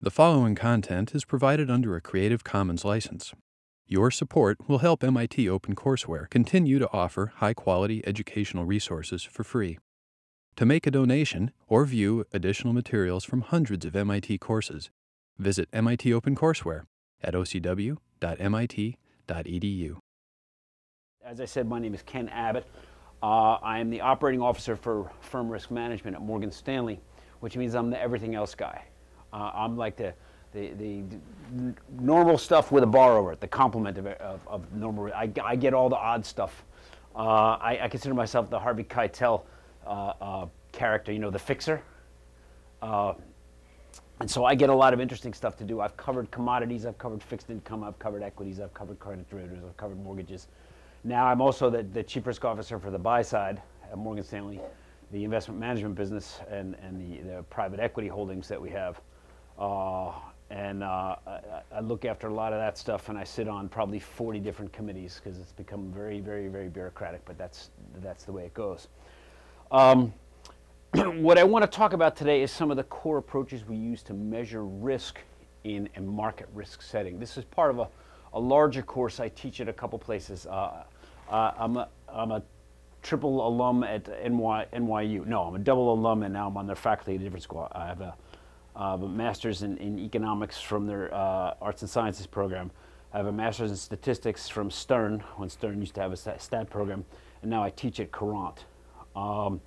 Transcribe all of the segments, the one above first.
The following content is provided under a Creative Commons license. Your support will help MIT OpenCourseWare continue to offer high-quality educational resources for free. To make a donation or view additional materials from hundreds of MIT courses, visit MIT OpenCourseWare at ocw.mit.edu. As I said, my name is Ken Abbott. I am the operating officer for firm risk management at Morgan Stanley, which means I'm the everything else guy. I'm like the normal stuff with a bar over it, the complement of normal. I get all the odd stuff. I consider myself the Harvey Keitel character, you know, the fixer. And so I get a lot of interesting stuff to do. I've covered commodities, I've covered fixed income, I've covered equities, I've covered credit derivatives, I've covered mortgages. Now I'm also the chief risk officer for the buy side at Morgan Stanley, the investment management business and the private equity holdings that we have. I look after a lot of that stuff, and I sit on probably 40 different committees because it's become very, very, very bureaucratic, but that's the way it goes. What I want to talk about today is some of the core approaches we use to measure risk in a market risk setting. This is part of a larger course I teach at a couple places. I'm a triple alum at NYU. No, I'm a double alum, and now I'm on their faculty at a different school. I have a master's in economics from their arts and sciences program. I have a master's in statistics from Stern, when Stern used to have a stat program, and now I teach at Courant. I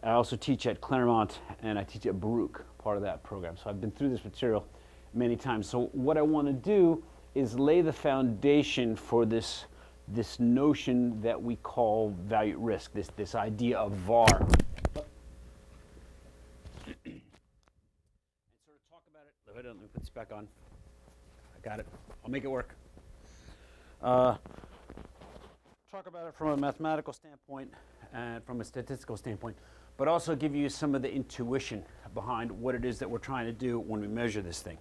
also teach at Claremont, and I teach at Baruch, part of that program. So I've been through this material many times. So what I want to do is lay the foundation for this notion that we call value at risk, this idea of VaR. Let me put this back on. I got it. I'll make it work. Talk about it from a mathematical standpoint and from a statistical standpoint, but also give you some of the intuition behind what it is that we're trying to do when we measure this thing.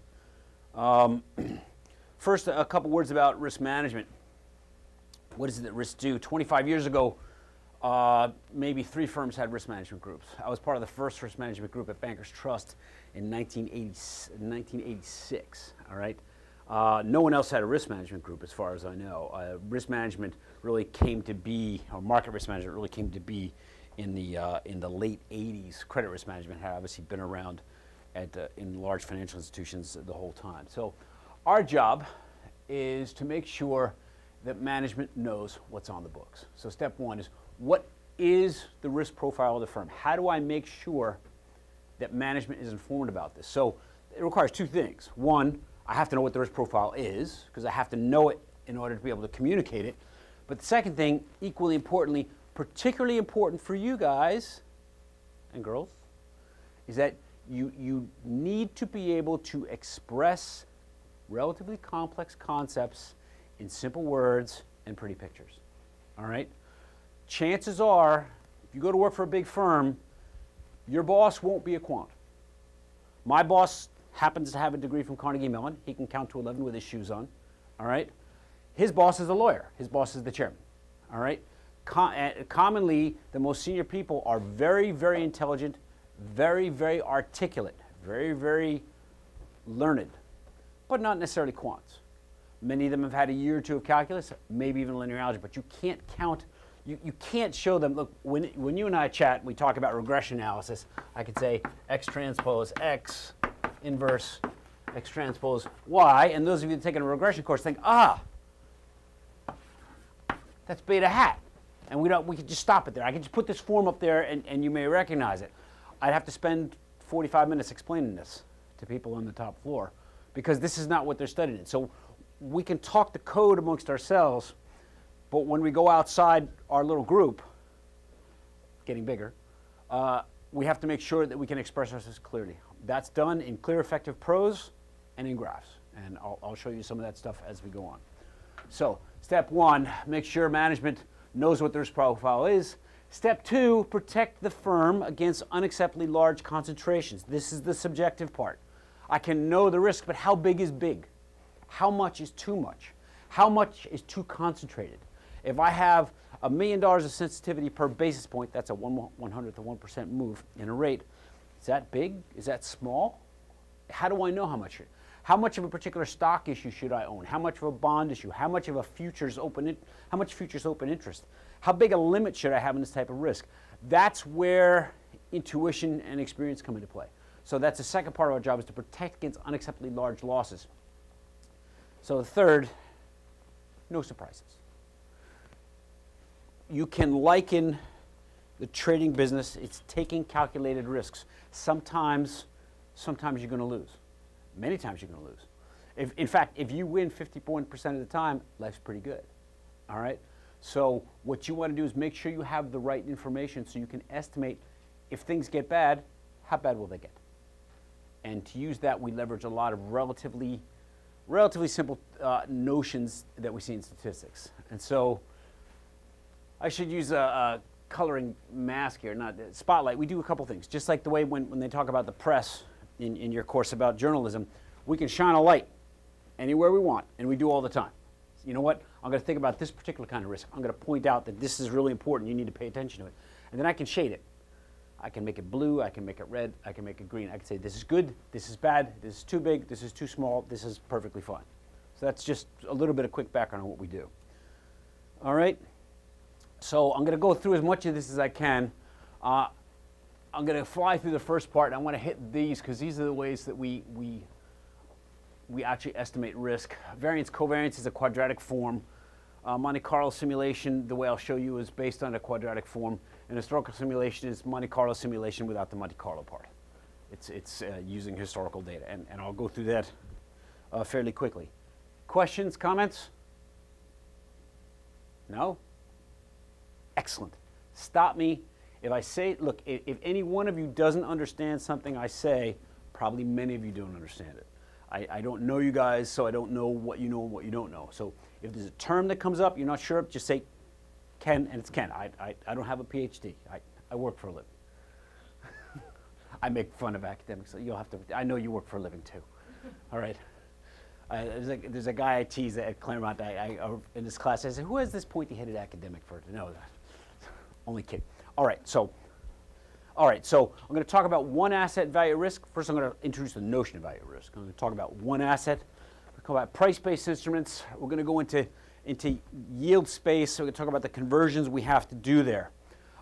First, a couple words about risk management. What is it that risk do? 25 years ago, maybe 3 firms had risk management groups. I was part of the first risk management group at Bankers Trust in 1986, all right? No one else had a risk management group as far as I know. Risk management really came to be, or market risk management really came to be in the late 80s. Credit risk management had obviously been around in large financial institutions the whole time. So our job is to make sure that management knows what's on the books. So step one is, what is the risk profile of the firm? How do I make sure that management is informed about this? So it requires 2 things. One, I have to know what the risk profile is, because I have to know it in order to be able to communicate it. But the second thing, equally importantly, particularly important for you guys and girls, is that you need to be able to express relatively complex concepts in simple words and pretty pictures. All right? Chances are, if you go to work for a big firm, your boss won't be a quant. My boss happens to have a degree from Carnegie Mellon. He can count to 11 with his shoes on. All right? His boss is a lawyer. His boss is the chairman. All right? Commonly, the most senior people are very, very intelligent, very, very articulate, very, very learned, but not necessarily quants. Many of them have had a year or 2 of calculus, maybe even linear algebra, but you can't count. You can't show them, look, when you and I chat, we talk about regression analysis, I could say x transpose x inverse x transpose y, and those of you that have taken a regression course think, that's beta hat. And we could just stop it there. I could just put this form up there and you may recognize it. I'd have to spend 45 minutes explaining this to people on the top floor because this is not what they're studying. So we can talk the code amongst ourselves, but when we go outside our little group, getting bigger, we have to make sure that we can express ourselves clearly. That's done in clear, effective prose and in graphs. And I'll show you some of that stuff as we go on. So step 1, make sure management knows what the risk profile is. Step 2, protect the firm against unacceptably large concentrations. This is the subjective part. I can know the risk, but how big is big? How much is too much? How much is too concentrated? If I have $1 million of sensitivity per basis point, that's a 1/100th of 1% move in a rate. Is that big? Is that small? How do I know how much? How much of a particular stock issue should I own? How much of a bond issue? How much of a how much futures open interest? How big a limit should I have in this type of risk? That's where intuition and experience come into play. So that's the second part of our job, is to protect against unacceptably large losses. So the third, no surprises. You can liken the trading business, it's taking calculated risks. Sometimes you're going to lose. Many times you're going to lose. In fact, if you win 51% of the time, life's pretty good. All right? So what you want to do is make sure you have the right information so you can estimate if things get bad, how bad will they get? And to use that, we leverage a lot of relatively simple notions that we see in statistics. And so I should use a coloring mask here, not spotlight. We do a couple things. Just like the way when they talk about the press in your course about journalism, we can shine a light anywhere we want, and we do all the time. You know what? I'm going to think about this particular kind of risk. I'm going to point out that this is really important. You need to pay attention to it. And then I can shade it. I can make it blue. I can make it red. I can make it green. I can say this is good, this is bad, this is too big, this is too small, this is perfectly fine. So that's just a little bit of quick background on what we do. All right? So I'm going to go through as much of this as I can. I'm going to fly through the first part, and I want to hit these because these are the ways that we actually estimate risk. Variance, covariance is a quadratic form. Monte Carlo simulation, the way I'll show you, is based on a quadratic form. And historical simulation is Monte Carlo simulation without the Monte Carlo part. It's using historical data, and I'll go through that fairly quickly. Questions, comments? No? Excellent. Stop me. If I say, look, if any one of you doesn't understand something I say, probably many of you don't understand it. I don't know you guys, so I don't know what you know and what you don't know. So if there's a term that comes up, you're not sure, just say Ken, and it's Ken. I don't have a PhD. I work for a living. I make fun of academics. So you'll have to, I know you work for a living too. All right. There's a guy I tease at Claremont in this class. I say, who has this pointy-headed academic for to know that? Only kidding. All right, so I'm going to talk about one asset value risk. First, I'm going to introduce the notion of value risk. I'm going to talk about one asset. We'll talk about price-based instruments. We're going to go into yield space. So we're going to talk about the conversions we have to do there.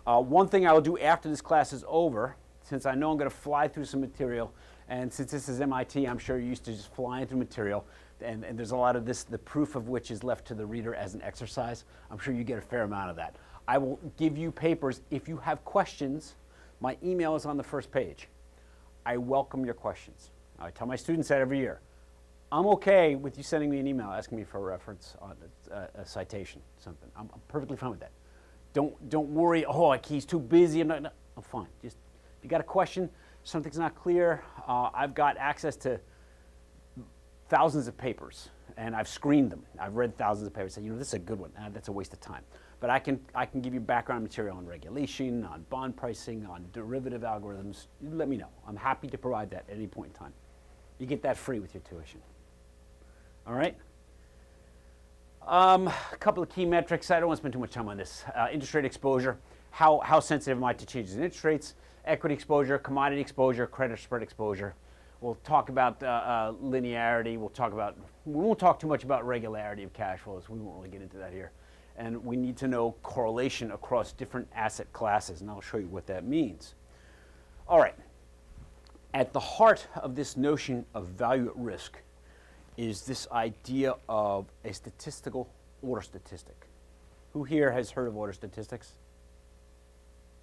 One thing I will do after this class is over, since I know I'm going to fly through some material, and since this is MIT, I'm sure you're used to just flying through material, and there's a lot of this, the proof of which is left to the reader as an exercise. I'm sure you get a fair amount of that. I will give you papers. If you have questions, my email is on the first page. I welcome your questions. I tell my students that every year. I'm okay with you sending me an email asking me for a reference on a citation, something. I'm perfectly fine with that. Don't worry, oh, he's too busy. I'm fine. Just, if you got a question, something's not clear, I've got access to thousands of papers, and I've screened them. I've read thousands of papers. Say, you know, this is a good one. That's a waste of time. But I can give you background material on regulation, on bond pricing, on derivative algorithms. You let me know. I'm happy to provide that at any point in time. You get that free with your tuition. All right? A couple of key metrics. I don't want to spend too much time on this. Interest rate exposure. How sensitive am I to changes in interest rates? Equity exposure, commodity exposure, credit spread exposure. We'll talk about linearity. We won't talk too much about regularity of cash flows. We won't really get into that here. And we need to know correlation across different asset classes, and I'll show you what that means. All right. At the heart of this notion of value at risk is this idea of a statistical order statistic. Who here has heard of order statistics?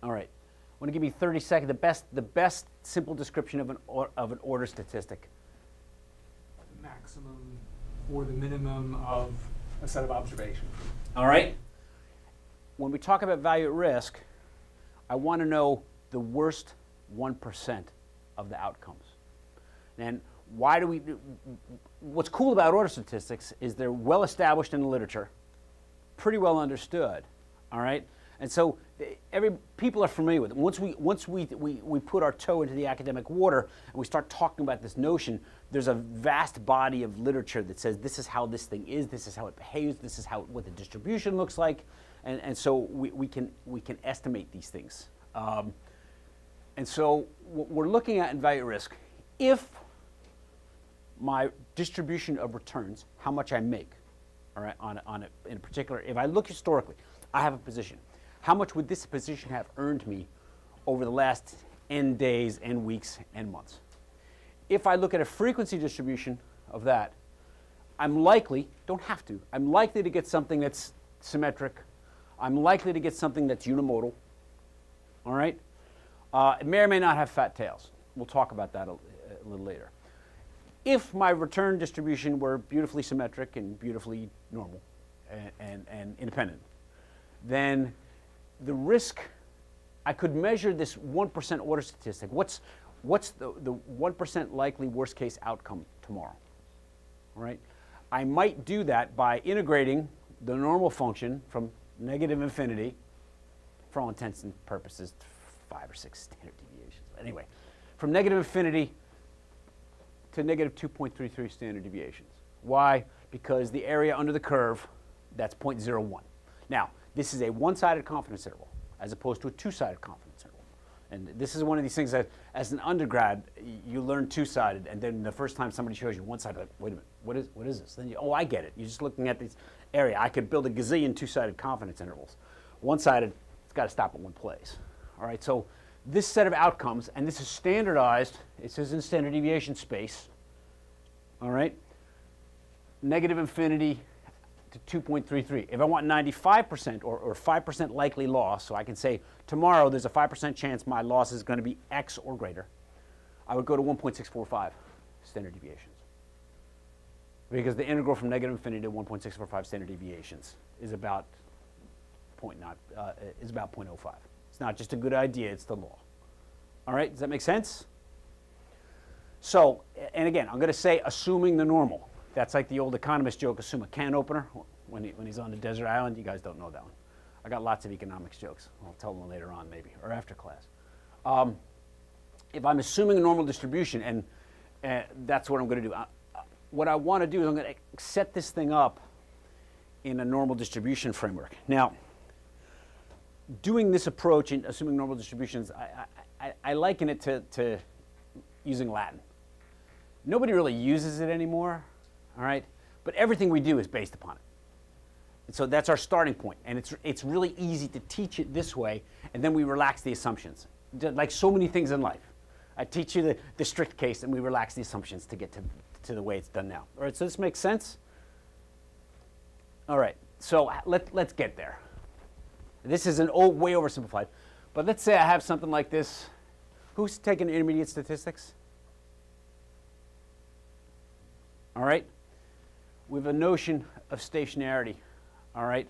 All right. I want to give you 30 seconds. The best simple description of an order statistic. The maximum or the minimum of a set of observations. All right. When we talk about value at risk, I want to know the worst 1% of the outcomes. And why do we? What's cool about order statistics is they're well established in the literature, pretty well understood. All right. And so people are familiar with it. Once we put our toe into the academic water and we start talking about this notion, there's a vast body of literature that says this is how this thing is, this is how it behaves, this is what the distribution looks like, and so we can estimate these things. And so what we're looking at in value risk, if my distribution of returns, how much I make, all right, in a particular, if I look historically, I have a position. How much would this position have earned me over the last n days, n weeks, n months? If I look at a frequency distribution of that, I'm likely, don't have to, I'm likely to get something that's symmetric. I'm likely to get something that's unimodal, all right? It may or may not have fat tails. We'll talk about that a little later. If my return distribution were beautifully symmetric and beautifully normal and independent, then the risk, I could measure this 1% order statistic. What's the 1% likely worst case outcome tomorrow? All right? I might do that by integrating the normal function from negative infinity, for all intents and purposes, 5 or 6 standard deviations. Anyway, from negative infinity to negative 2.33 standard deviations. Why? Because the area under the curve, that's 0.01. Now, this is a one-sided confidence interval as opposed to a two-sided confidence interval. And this is one of these things that, as an undergrad, you learn two-sided, and then the first time somebody shows you one-sided, like, wait a minute, what is this? Then you, oh, I get it. You're just looking at this area. I could build a gazillion two-sided confidence intervals. One-sided, it's got to stop at one place. All right, so this set of outcomes, and this is standardized, it says in standard deviation space, all right, negative infinity to 2.33. If I want 95% or 5% likely loss, so I can say tomorrow there's a 5% chance my loss is going to be X or greater, I would go to 1.645 standard deviations. Because the integral from negative infinity to 1.645 standard deviations is about 0.05. It's not just a good idea, it's the law. All right, does that make sense? So, and again, I'm going to say assuming the normal. That's like the old economist joke, assume a can opener when he's on the desert island. You guys don't know that one. I got lots of economics jokes. I'll tell them later on maybe, or after class. If I'm assuming a normal distribution, and that's what I'm going to do. What I want to do is I'm going to set this thing up in a normal distribution framework. Now, doing this approach and assuming normal distributions, I liken it to using Latin. Nobody really uses it anymore, all right? But everything we do is based upon it. And so that's our starting point. And it's really easy to teach it this way, and then we relax the assumptions. Like so many things in life. I teach you the strict case, and we relax the assumptions to get to the way it's done now. All right, so this makes sense? All right, so let's get there. This is an way oversimplified. But let's say I have something like this. Who's taken intermediate statistics? All right? We have a notion of stationarity, all right,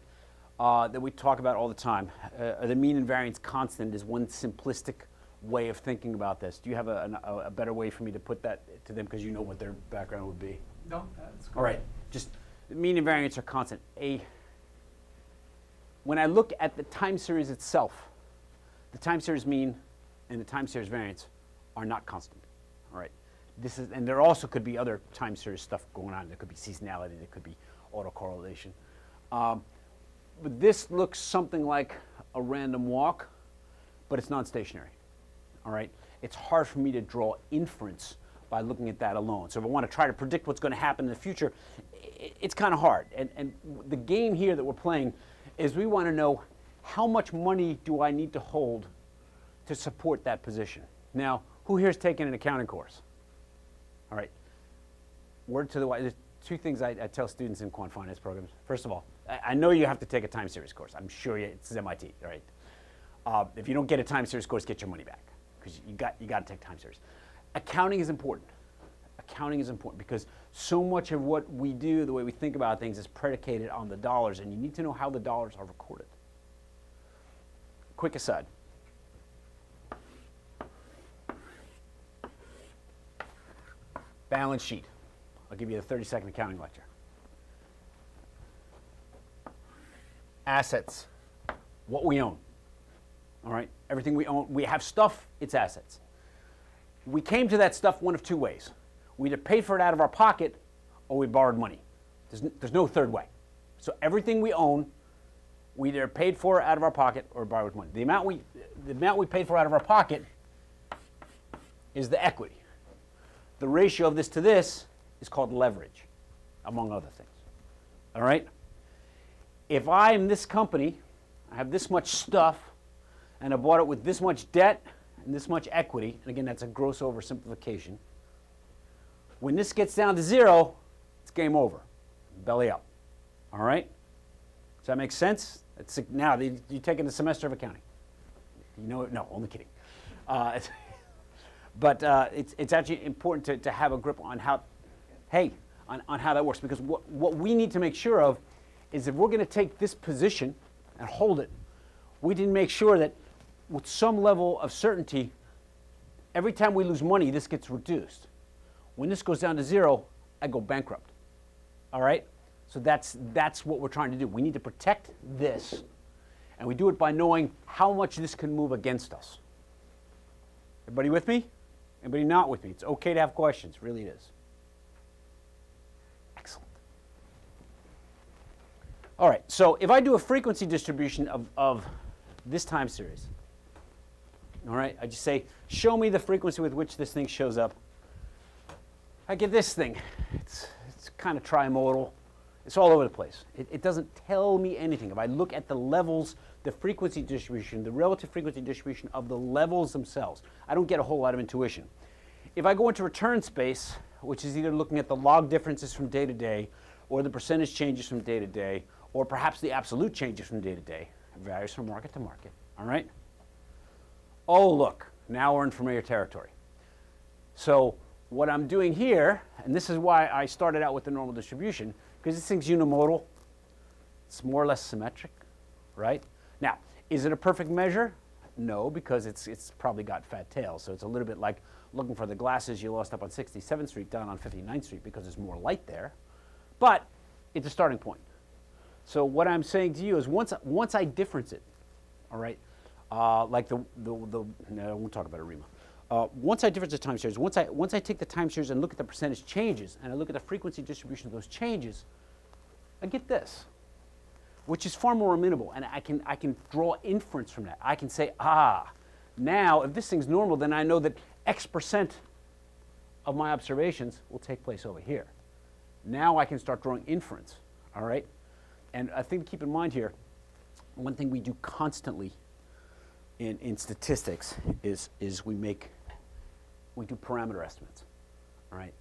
that we talk about all the time. The mean and variance constant is one simplistic way of thinking about this. Do you have a better way for me to put that to them because you know what their background would be? No, that's good. All right, just the mean and variance are constant. When I look at the time series itself, the time series mean and the time series variance are not constant, all right? And there also could be other time series stuff going on. There could be seasonality, there could be autocorrelation. But this looks something like a random walk, but it's non-stationary, all right? It's hard for me to draw inference by looking at that alone. So if I want to try to predict what's going to happen in the future, it's kind of hard. And the game here that we're playing is we want to know how much money do I need to hold to support that position. Now, who here has taken an accounting course? All right, word to the wise. There's two things I tell students in quant finance programs. First of all, I know you have to take a time series course. I'm sure it's MIT, all right? If you don't get a time series course, get your money back because you got to take time series. Accounting is important. Accounting is important because so much of what we do, the way we think about things, is predicated on the dollars, and you need to know how the dollars are recorded. Quick aside. Balance sheet. I'll give you a 30-second accounting lecture. Assets. What we own. All right? Everything we own. We have stuff, it's assets. We came to that stuff one of two ways. We either paid for it out of our pocket or we borrowed money. There's no third way. So everything we own, we either paid for out of our pocket or borrowed money. The amount we paid for out of our pocket is the equity. The ratio of this to this is called leverage, among other things. All right? If I'm this company, I have this much stuff, and I bought it with this much debt and this much equity, and again, that's a gross oversimplification. When this gets down to 0, it's game over. Belly up. All right? Does that make sense? Now, you're taking the semester of accounting. You know it? No, only kidding. But it's actually important to have a grip on how, on how that works. Because what we need to make sure of is if we're going to take this position and hold it, we need to make sure that with some level of certainty, every time we lose money, this gets reduced. When this goes down to 0, I go bankrupt. All right? So that's what we're trying to do. We need to protect this, and we do it by knowing how much this can move against us. Everybody with me? Anybody not with me? It's okay to have questions. Really it is. Excellent. All right, so if I do a frequency distribution of this time series, all right, I just say, show me the frequency with which this thing shows up. I get this thing. It's kind of trimodal. It's all over the place. It doesn't tell me anything. If I look at the levels, the frequency distribution, the relative frequency distribution of the levels themselves, I don't get a whole lot of intuition. If I go into return space, which is either looking at the log differences from day to day, or the percentage changes from day to day, or perhaps the absolute changes from day to day, it varies from market to market, all right? Oh, look, now we're in familiar territory. So what I'm doing here, and this is why I started out with the normal distribution, because this thing's unimodal. It's more or less symmetric, right? Now, is it a perfect measure? No, because it's probably got fat tails. So it's a little bit like looking for the glasses you lost up on 67th Street down on 59th Street because there's more light there. But it's a starting point. So what I'm saying to you is once I difference it, all right, like no, I won't talk about ARIMA. Once I difference the time series, once I take the time series and look at the percentage changes, and I look at the frequency distribution of those changes, I get this, which is far more amenable, and I can draw inference from that. I can say, now if this thing's normal, then I know that X% of my observations will take place over here. Now I can start drawing inference, all right? And I think to keep in mind here, one thing we do constantly in statistics is we do parameter estimates, all right?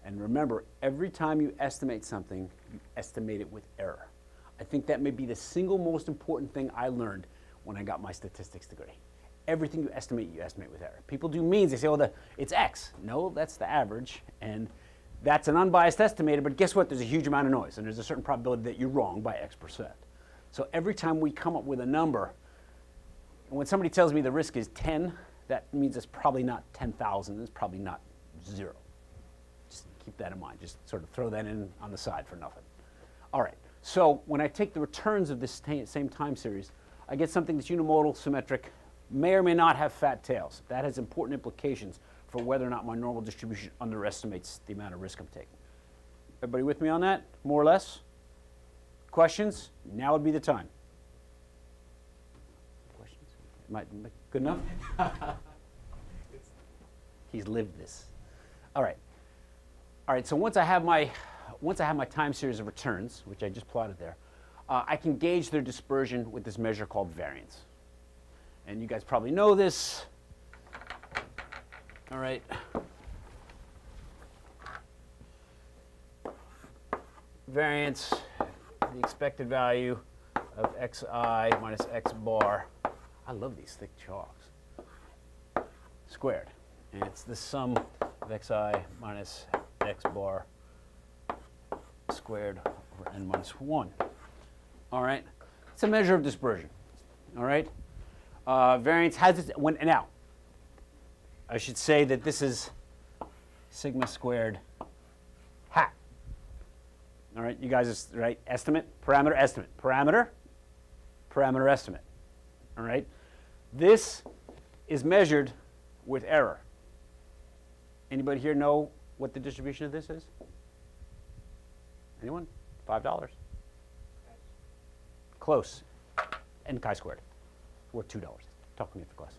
And remember, every time you estimate something, you estimate it with error. I think that may be the single most important thing I learned when I got my statistics degree. Everything you estimate with error. People do means, they say, oh, it's X. No, that's the average, and that's an unbiased estimator, but guess what? There's a huge amount of noise, and there's a certain probability that you're wrong by X%. So every time we come up with a number, and when somebody tells me the risk is 10, that means it's probably not 10,000, it's probably not 0. Just keep that in mind. Just sort of throw that in on the side for nothing. All right, so when I take the returns of this same time series, I get something that's unimodal, symmetric, may or may not have fat tails. That has important implications for whether or not my normal distribution underestimates the amount of risk I'm taking. Everybody with me on that, more or less? Questions? Now would be the time. Questions? Good enough? He's lived this. All right. All right, so once I have my time series of returns, which I just plotted there, I can gauge their dispersion with this measure called variance. And you guys probably know this. All right. Variance, the expected value of xi minus x bar. I love these thick chalks. Squared. And it's the sum of xi minus x bar squared over n minus 1. All right. It's a measure of dispersion. All right. Variance has its, now, I should say that this is sigma squared hat. All right, you guys, right? Estimate, parameter, estimate, parameter, parameter, estimate. All right, this is measured with error. Anybody here know what the distribution of this is? Anyone? $5. Close. N chi-squared. Worth $2. Talk to me after class.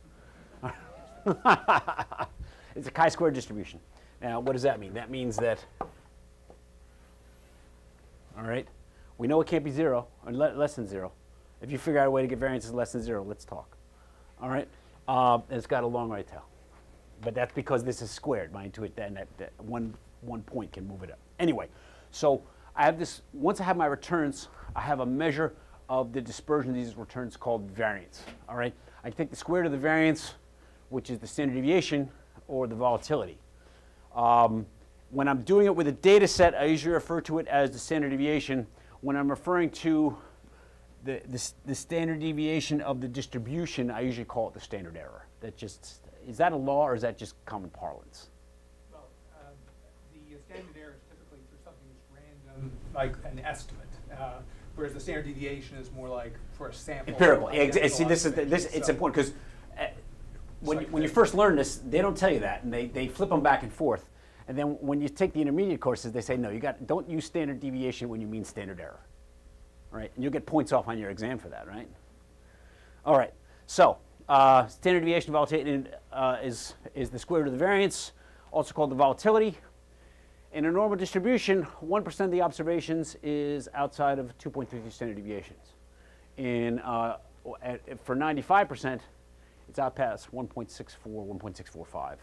It's a chi-squared distribution. Now, what does that mean? That means that all right? We know it can't be 0 or less than 0. If you figure out a way to get variances less than 0, let's talk, all right? It's got a long right tail, but that's because this is squared. My intuit then that one point can move it up. Anyway, so I have this. Once I have my returns, I have a measure of the dispersion of these returns called variance. All right, I take the square root of the variance, which is the standard deviation, or the volatility. When I'm doing it with a data set, I usually refer to it as the standard deviation. When I'm referring to the standard deviation of the distribution, I usually call it the standard error. That just, is that a law or is that just common parlance? Well, the standard error is typically for something that's random, like an estimate, whereas the standard deviation is more like for a sample. Empirical. See, it's important because when you first learn this, they don't tell you that, and they flip them back and forth. And then when you take the intermediate courses, they say, no, don't use standard deviation when you mean standard error. All right, and you'll get points off on your exam for that, right? All right, so standard deviation of volatility is the square root of the variance, also called the volatility. In a normal distribution, 1% of the observations is outside of 2.33 standard deviations. For 95%, it's out past 1.64, 1.645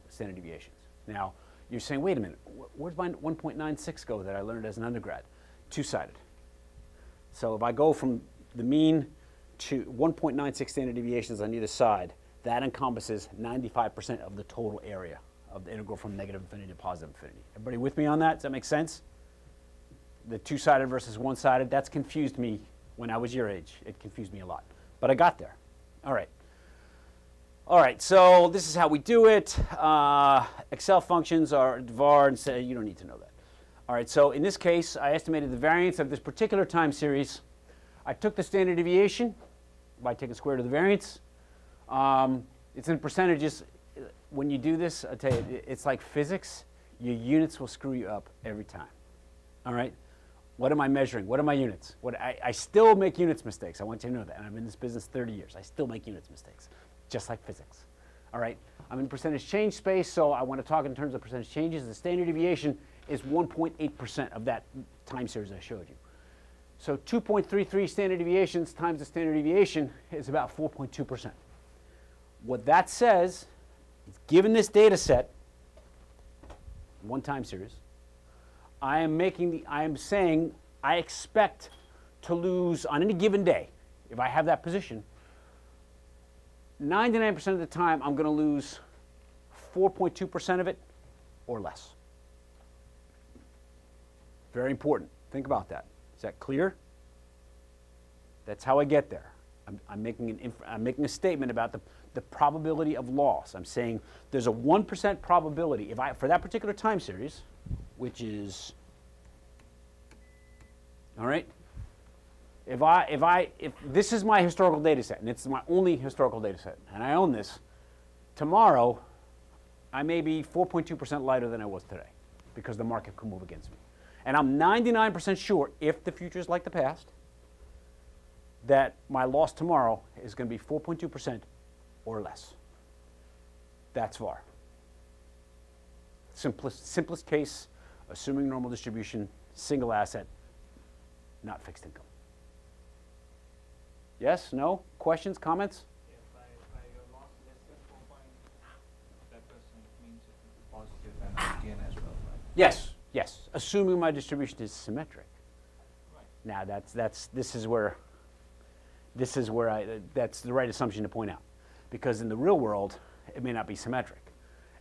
standard deviations. Now, you're saying, wait a minute, where'd my 1.96 go that I learned as an undergrad? Two-sided. So if I go from the mean to 1.96 standard deviations on either side, that encompasses 95% of the total area of the integral from negative infinity to positive infinity. Everybody with me on that? Does that make sense? The two-sided versus one-sided, that's confused me when I was your age. It confused me a lot. But I got there. All right. All right, so this is how we do it. Excel functions are VaR, and say you don't need to know that. All right, so in this case, I estimated the variance of this particular time series. I took the standard deviation by taking square root of the variance. It's in percentages. When you do this, I tell you, it's like physics. Your units will screw you up every time. All right? What am I measuring? What are my units? I still make units mistakes. I want you to know that. And I've been in this business 30 years. I still make units mistakes, just like physics. All right? I'm in percentage change space, so I want to talk in terms of percentage changes. The standard deviation is 1.8% of that time series I showed you. So 2.33 standard deviations times the standard deviation is about 4.2%. What that says is, given this data set, one time series, I am saying I expect to lose on any given day, if I have that position, 99% of the time I'm going to lose 4.2% of it or less. Very important. Think about that. Is that clear? That's how I get there. I'm making a statement about the probability of loss. I'm saying there's a 1% probability for that particular time series, which is, all right, if this is my historical data set, and it's my only historical data set, and I own this, tomorrow I may be 4.2% lighter than I was today because the market could move against me. And I'm 99% sure, if the future is like the past, that my loss tomorrow is going to be 4.2% or less. That's VaR. Simplest case, assuming normal distribution, single asset, not fixed income. Yes? No? Questions? Comments? If I lost less than 4 points, that person means it's positive and gain as well, right? Yes. Yes. Assuming my distribution is symmetric. Right. Now this is where that's the right assumption to point out, because in the real world it may not be symmetric,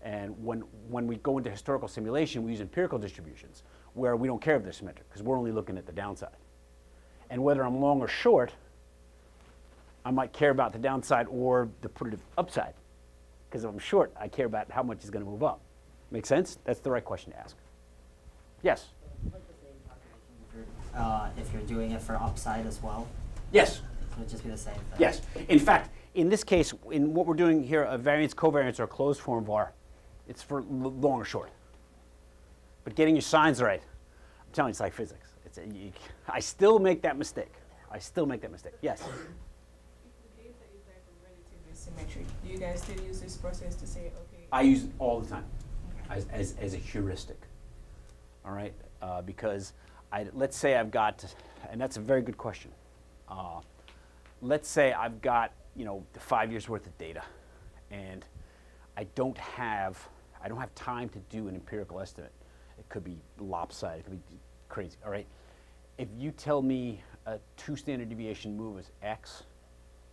and when we go into historical simulation, we use empirical distributions where we don't care if they're symmetric because we're only looking at the downside, and whether I'm long or short, I might care about the downside or the putative upside, because if I'm short, I care about how much is going to move up. Make sense? That's the right question to ask. Yes. Like the same calculation if you're doing it for upside as well? Yes. So it'd just be the same thing? Yes. In fact, in this case, in what we're doing here, a variance, covariance, or closed form VaR, it's for long or short. But getting your signs right, I'm telling you, it's like physics. I still make that mistake. Yes. The data is like relatively symmetric. Do you guys still use this process to say, okay? I use it all the time as a heuristic. All right, because let's say I've got, and that's a very good question. Let's say I've got 5 years worth of data, and I don't have time to do an empirical estimate. It could be lopsided, it could be crazy. All right, if you tell me a 2 standard deviation move is X,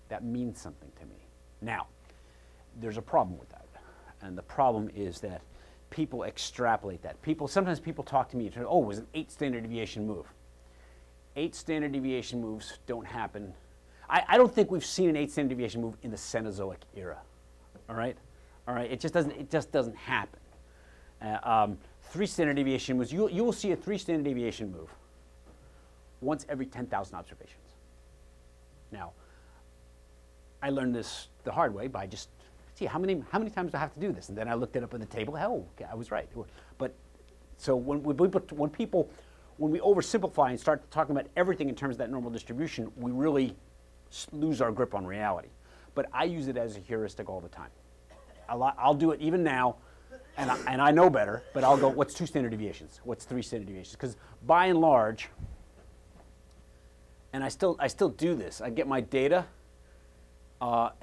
that means something to me. Now, there's a problem with that, and the problem is that people extrapolate that. Sometimes people talk to me and say, oh, it was an 8 standard deviation move. 8 standard deviation moves don't happen. I don't think we've seen an 8 standard deviation move in the Cenozoic era. All right, it just doesn't happen. 3 standard deviation moves. You will see a 3 standard deviation move once every 10,000 observations. Now, I learned this the hard way by just see how many times do I have to do this, and then I looked it up on the table. Oh, okay, I was right. But so when we oversimplify and start talking about everything in terms of that normal distribution, we really lose our grip on reality. But I use it as a heuristic all the time. I'll do it even now, and I know better. But I'll go, what's 2 standard deviations? What's 3 standard deviations? Because by and large, and I still do this. I get my data.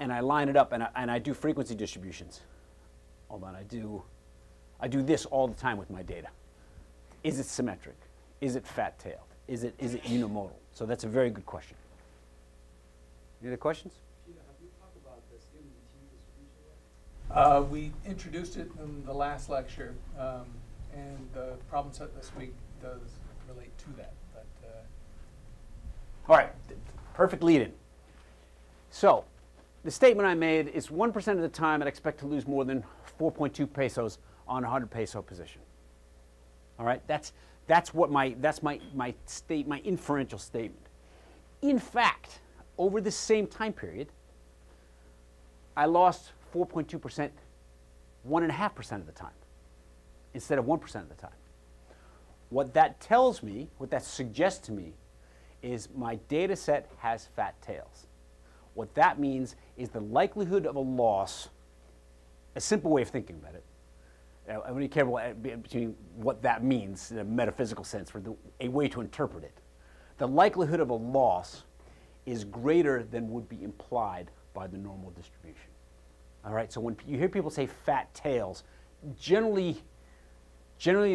And I line it up, and I do frequency distributions. Hold on, I do this all the time with my data. Is it symmetric? Is it fat-tailed? Is it unimodal? So that's a very good question. Any other questions? Peter, have you talked about the standard distribution yet? We introduced it in the last lecture, and the problem set this week does relate to that. But all right, perfect lead-in. So the statement I made is 1% of the time I'd expect to lose more than 4.2 pesos on a 100 peso position. All right, that's my inferential statement. In fact, over the same time period, I lost 4.2% 1.5% of the time instead of 1% of the time. What that tells me, what that suggests to me, is my data set has fat tails. What that means is the likelihood of a loss, a simple way of thinking about it. I really care between what that means in a metaphysical sense, for a way to interpret it. The likelihood of a loss is greater than would be implied by the normal distribution. All right, so when you hear people say fat tails, generally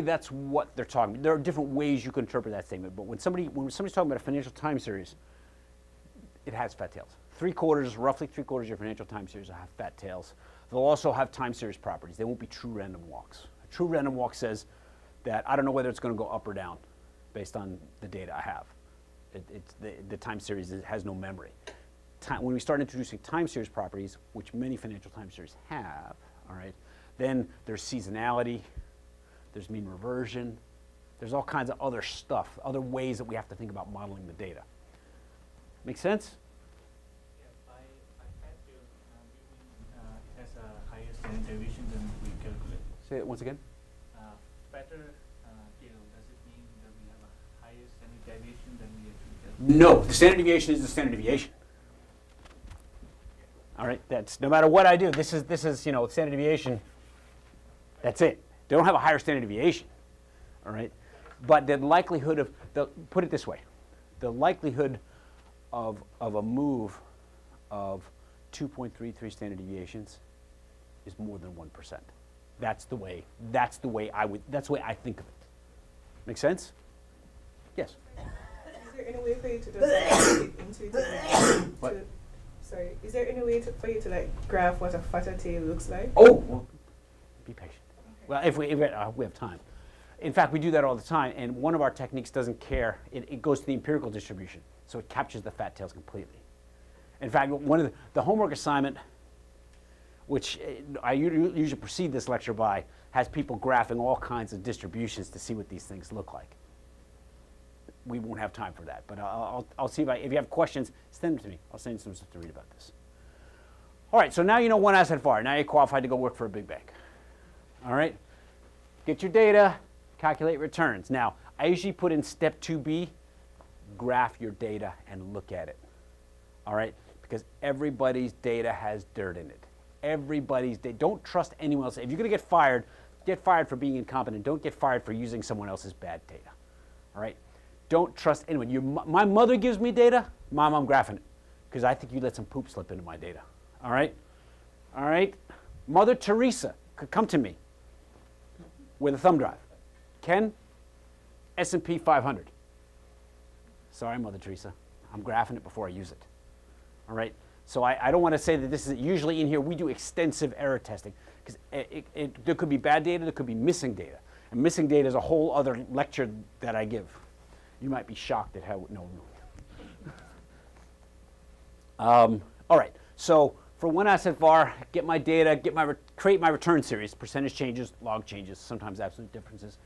that's what they're talking about. There are different ways you can interpret that statement, but when somebody's talking about a financial time series, it has fat tails. Roughly three quarters of your financial time series will have fat tails. They'll also have time series properties. They won't be true random walks. A true random walk says that I don't know whether it's going to go up or down based on the data I have. The time series has no memory. When we start introducing time series properties, which many financial time series have, all right, then there's seasonality, there's mean reversion, there's all kinds of other stuff, other ways that we have to think about modeling the data. Make sense? It has a higher standard deviation than we calculate. Say it once again. Fatter tail, does it mean that we have a higher standard deviation than we actually calculate? No, the standard deviation is the standard deviation. All right, that's no matter what I do. This is standard deviation. That's it. They don't have a higher standard deviation. All right, but the likelihood of put it this way, the likelihood of a move of 2.33 standard deviations is more than 1%. That's the way I think of it. Make sense? Yes. Is there any way for you to just like, intuitively sorry, is there any way for you to like graph what a fatter tail looks like? Oh, well, be patient. Okay. Well, if we have time. In fact, we do that all the time, and one of our techniques doesn't care. It goes to the empirical distribution, so it captures the fat tails completely. In fact, one of the homework assignment, which I usually precede this lecture by, has people graphing all kinds of distributions to see what these things look like. We won't have time for that, but I'll see if you have questions, send them to me. I'll send you some stuff to read about this. All right, so now you know one asset VaR. Now you're qualified to go work for a big bank. All right, get your data, calculate returns. Now, I usually put in step 2B, graph your data and look at it. All right, because everybody's data has dirt in it. Everybody's data. Don't trust anyone else. If you're going to get fired for being incompetent. Don't get fired for using someone else's bad data. All right, Don't trust anyone. My mother gives me data. Mom, I'm graphing it because I think you let some poop slip into my data. All right? All right? Mother Teresa could come to me with a thumb drive. Ken, S&P 500. Sorry, Mother Teresa. I'm graphing it before I use it. All right? So I don't want to say that this is usually in here. We do extensive error testing because there could be bad data, there could be missing data. And missing data is a whole other lecture that I give. You might be shocked at how, no. All right, so for one asset VaR, get my data, create my return series, percentage changes, log changes, sometimes absolute differences.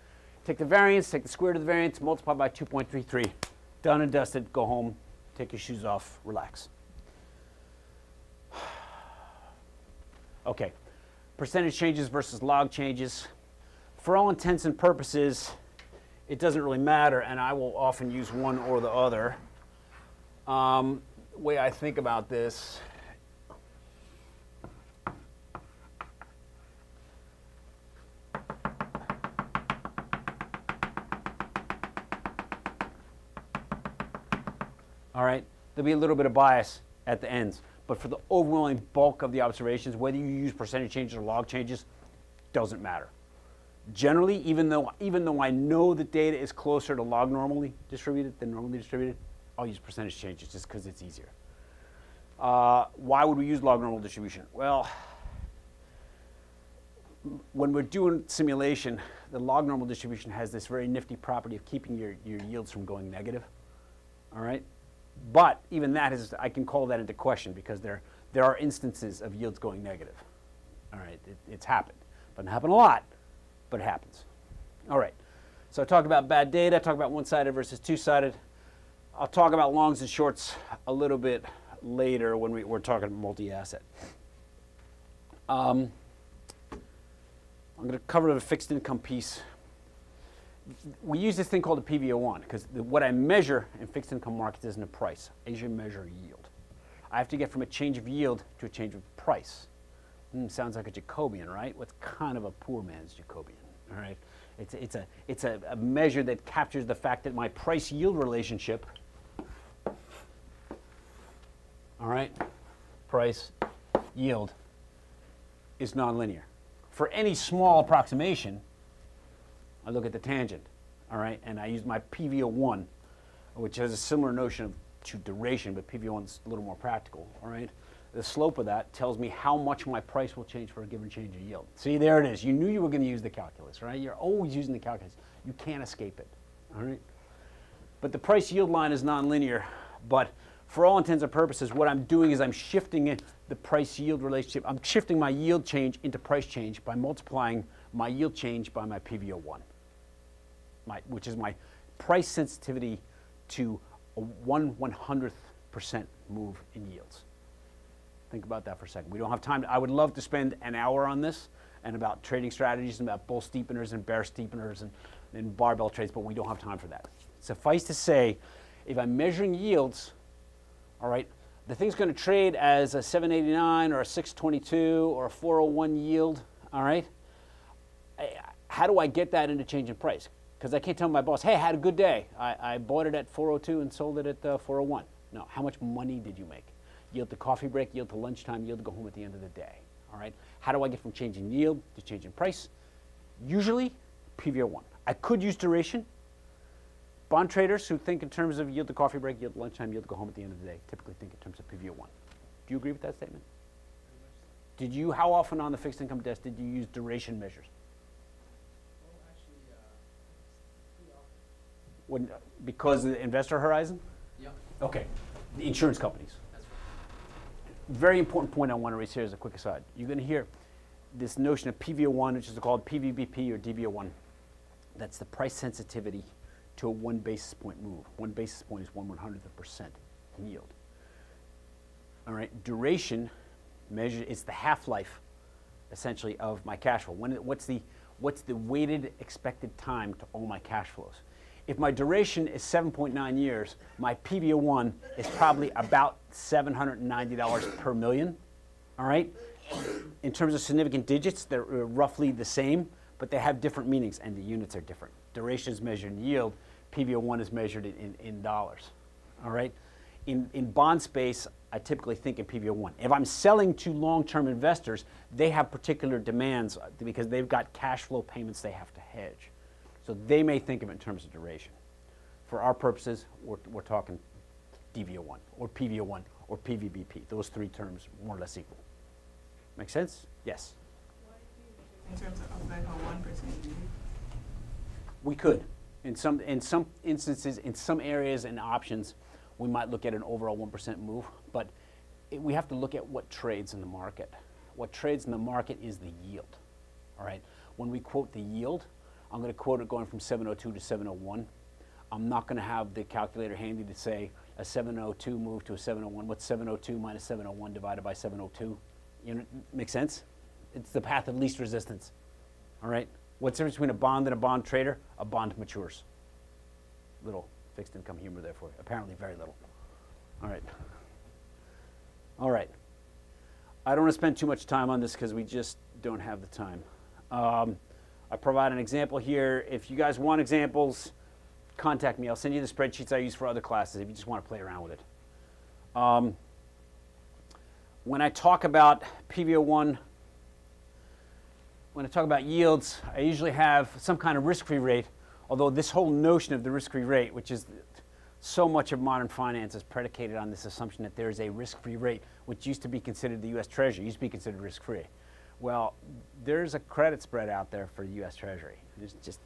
Take the variance, take the square root of the variance, multiply by 2.33. Done and dusted, go home, take your shoes off, relax. Okay, percentage changes versus log changes. For all intents and purposes, it doesn't really matter, and I will often use one or the other. The way I think about this, all right, there'll be a little bit of bias at the ends, but for the overwhelming bulk of the observations, whether you use percentage changes or log changes, doesn't matter. Generally, even though I know the data is closer to log normally distributed than normally distributed, I'll use percentage changes just because it's easier. Why would we use log normal distribution? Well, when we're doing simulation, the log normal distribution has this very nifty property of keeping your yields from going negative. All right? But even that is, I can call that into question because there are instances of yields going negative. All right? It's happened. Doesn't happen a lot, but it happens. All right. So I talked about bad data, I talked about one-sided versus two-sided. I'll talk about longs and shorts a little bit later when we're talking multi-asset. I'm going to cover the fixed income piece. We use this thing called a PV01 because what I measure in fixed income markets isn't a price. I usually measure yield. I have to get from a change of yield to a change of price. Sounds like a Jacobian, right? What's kind of a poor man's Jacobian, all right? It's a measure that captures the fact that my price-yield relationship, all right, price, yield, is nonlinear. For any small approximation, I look at the tangent, all right, and I use my PV01, which has a similar notion to duration, but PV01 is a little more practical, all right? The slope of that tells me how much my price will change for a given change of yield. See, there it is. You knew you were going to use the calculus, right? You're always using the calculus. You can't escape it, all right? But the price-yield line is nonlinear, but for all intents and purposes, what I'm doing is I'm shifting the price-yield relationship. I'm shifting my yield change into price change by multiplying my yield change by my PV01, which is my price sensitivity to a 1/100th% move in yields. Think about that for a second. We don't have time. I would love to spend an hour on this and about trading strategies and about bull steepeners and bear steepeners and barbell trades, but we don't have time for that. Suffice to say, if I'm measuring yields, all right, the thing's going to trade as a 789 or a 622 or a 401 yield, all right? How do I get that into change in price? Because I can't tell my boss, hey, I had a good day. I bought it at 402 and sold it at 401. No, how much money did you make? Yield to coffee break, yield to lunchtime, yield to go home at the end of the day, all right? How do I get from change in yield to change in price? Usually, PV01. I could use duration. Bond traders who think in terms of yield to coffee break, yield to lunchtime, yield to go home at the end of the day, typically think in terms of PV01. Do you agree with that statement? How often on the fixed income desk did you use duration measures? Well, actually, pretty often. Because of the investor horizon? Yeah. Okay, the insurance companies. That's right. Very important point I want to raise here as a quick aside. You're going to hear this notion of PV01, which is called PVBP or DV01. That's the price sensitivity to a 1 basis point move. 1 basis point is 1/100th% in yield. All right, duration measure is the half-life, essentially, of my cash flow. What's the weighted expected time to all my cash flows? If my duration is 7.9 years, my PV01 is probably about $790 per million, all right? In terms of significant digits, they're roughly the same, but they have different meanings, and the units are different. Duration is measured in yield. PV01 is measured in dollars. All right? In bond space, I typically think in PV01. If I'm selling to long-term investors, they have particular demands because they've got cash flow payments they have to hedge. So they may think of it in terms of duration. For our purposes, we're talking DV01 or PV01 or PVBP. Those three terms more or less equal. Make sense? Yes? In terms of like a 1%? We could. In some instances, in some areas and options, we might look at an overall 1% move, but we have to look at what trades in the market. What trades in the market is the yield. All right? When we quote the yield, I'm going to quote it going from 702 to 701. I'm not going to have the calculator handy to say a 702 move to a 701. What's 702 minus 701 divided by 702? You know, make sense? It's the path of least resistance. All right? What's the difference between a bond and a bond trader? A bond matures. Little fixed income humor there for you. Apparently very little. All right. All right. I don't want to spend too much time on this because we just don't have the time. I provide an example here. If you guys want examples, contact me. I'll send you the spreadsheets I use for other classes if you just want to play around with it. When I talk about PV01, when I talk about yields, I usually have some kind of risk-free rate, although this whole notion of the risk-free rate, which is so much of modern finance, is predicated on this assumption that there is a risk-free rate, which used to be considered the U.S. Treasury, used to be considered risk-free. Well, there's a credit spread out there for the U.S. Treasury. There's just,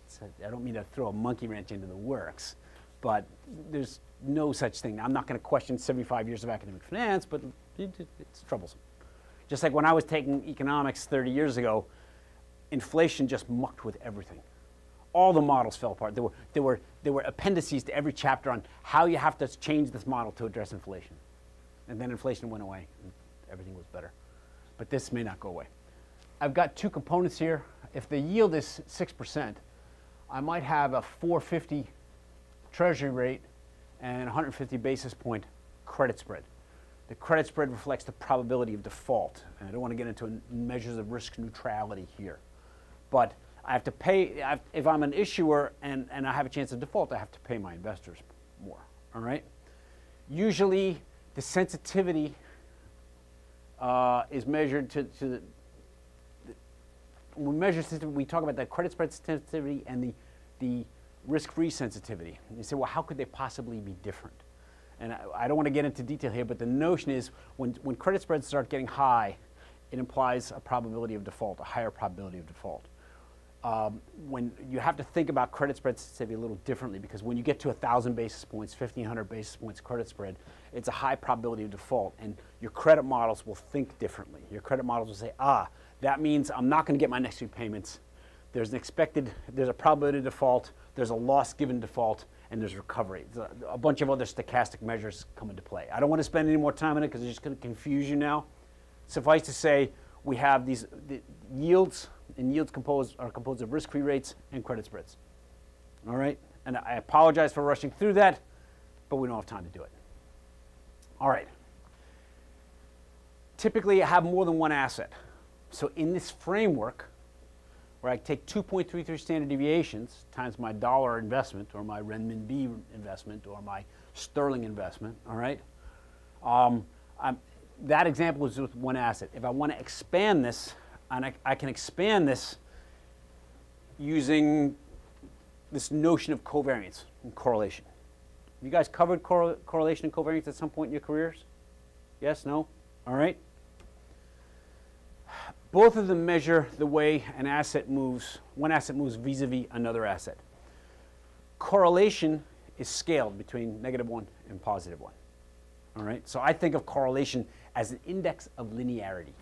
I don't mean to throw a monkey wrench into the works, but there's no such thing. I'm not going to question 75 years of academic finance, but it's troublesome. Just like when I was taking economics 30 years ago, inflation just mucked with everything. All the models fell apart. There were appendices to every chapter on how you have to change this model to address inflation. And then inflation went away and everything was better. But this may not go away. I've got two components here. If the yield is 6%, I might have a 450 treasury rate and 150 basis point credit spread. The credit spread reflects the probability of default. And I don't want to get into measures of risk neutrality here. But I have to pay, if I'm an issuer and I have a chance of default, I have to pay my investors more, all right? Usually the sensitivity is measured when we measure sensitivity, we talk about the credit spread sensitivity and the risk-free sensitivity. And you say, well, how could they possibly be different? And I don't want to get into detail here, but the notion is when credit spreads start getting high, it implies a probability of default, a higher probability of default. When you have to think about credit spread sensitivity a little differently, because when you get to 1,000 basis points, 1,500 basis points credit spread, it's a high probability of default, and your credit models will think differently. Your credit models will say, that means I'm not going to get my next few payments. There's a probability of default, there's a loss given default, and there's recovery. A bunch of other stochastic measures come into play. I don't want to spend any more time on it because it's just going to confuse you now. Suffice to say, we have the yields, and yields are composed of risk-free rates and credit spreads. All right? And I apologize for rushing through that, but we don't have time to do it. All right. Typically, I have more than one asset. So in this framework, where I take 2.33 standard deviations times my dollar investment or my renminbi investment or my sterling investment, all right? That example is with one asset. If I want to expand this, and I can expand this using this notion of covariance and correlation. Have you guys covered correlation and covariance at some point in your careers? Yes, no? All right. Both of them measure the way one asset moves vis-a-vis another asset. Correlation is scaled between -1 and +1. All right? So I think of correlation as an index of linearity.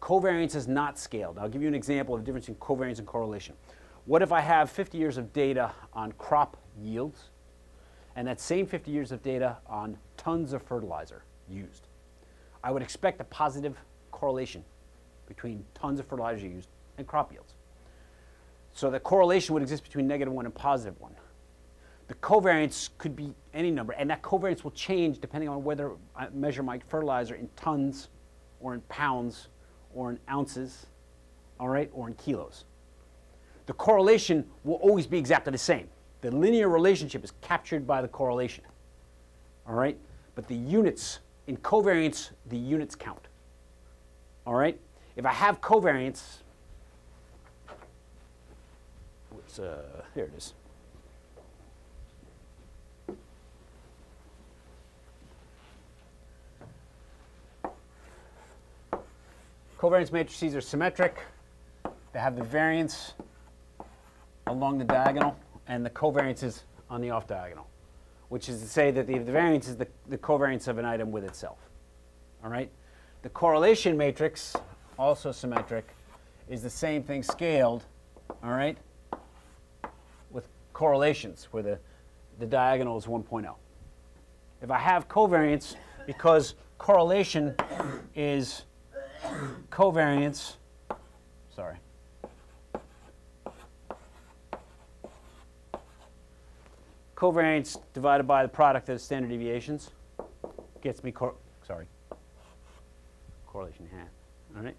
Covariance is not scaled. I'll give you an example of the difference in covariance and correlation. What if I have 50 years of data on crop yields and that same 50 years of data on tons of fertilizer used? I would expect a positive correlation between tons of fertilizer used and crop yields. So the correlation would exist between -1 and +1. The covariance could be any number, and that covariance will change depending on whether I measure my fertilizer in tons or in pounds or in ounces, all right, or in kilos. The correlation will always be exactly the same. The linear relationship is captured by the correlation. All right? But the units, in covariance, the units count. All right? If I have covariance, here it is. Covariance matrices are symmetric. They have the variance along the diagonal and the covariance is on the off diagonal, which is to say that the variance is the covariance of an item with itself. All right? The correlation matrix, also symmetric, is the same thing scaled, all right, with correlations where the diagonal is 1.0. If I have covariance, because correlation is covariance, sorry, covariance divided by the product of the standard deviations gets me, correlation half, all right?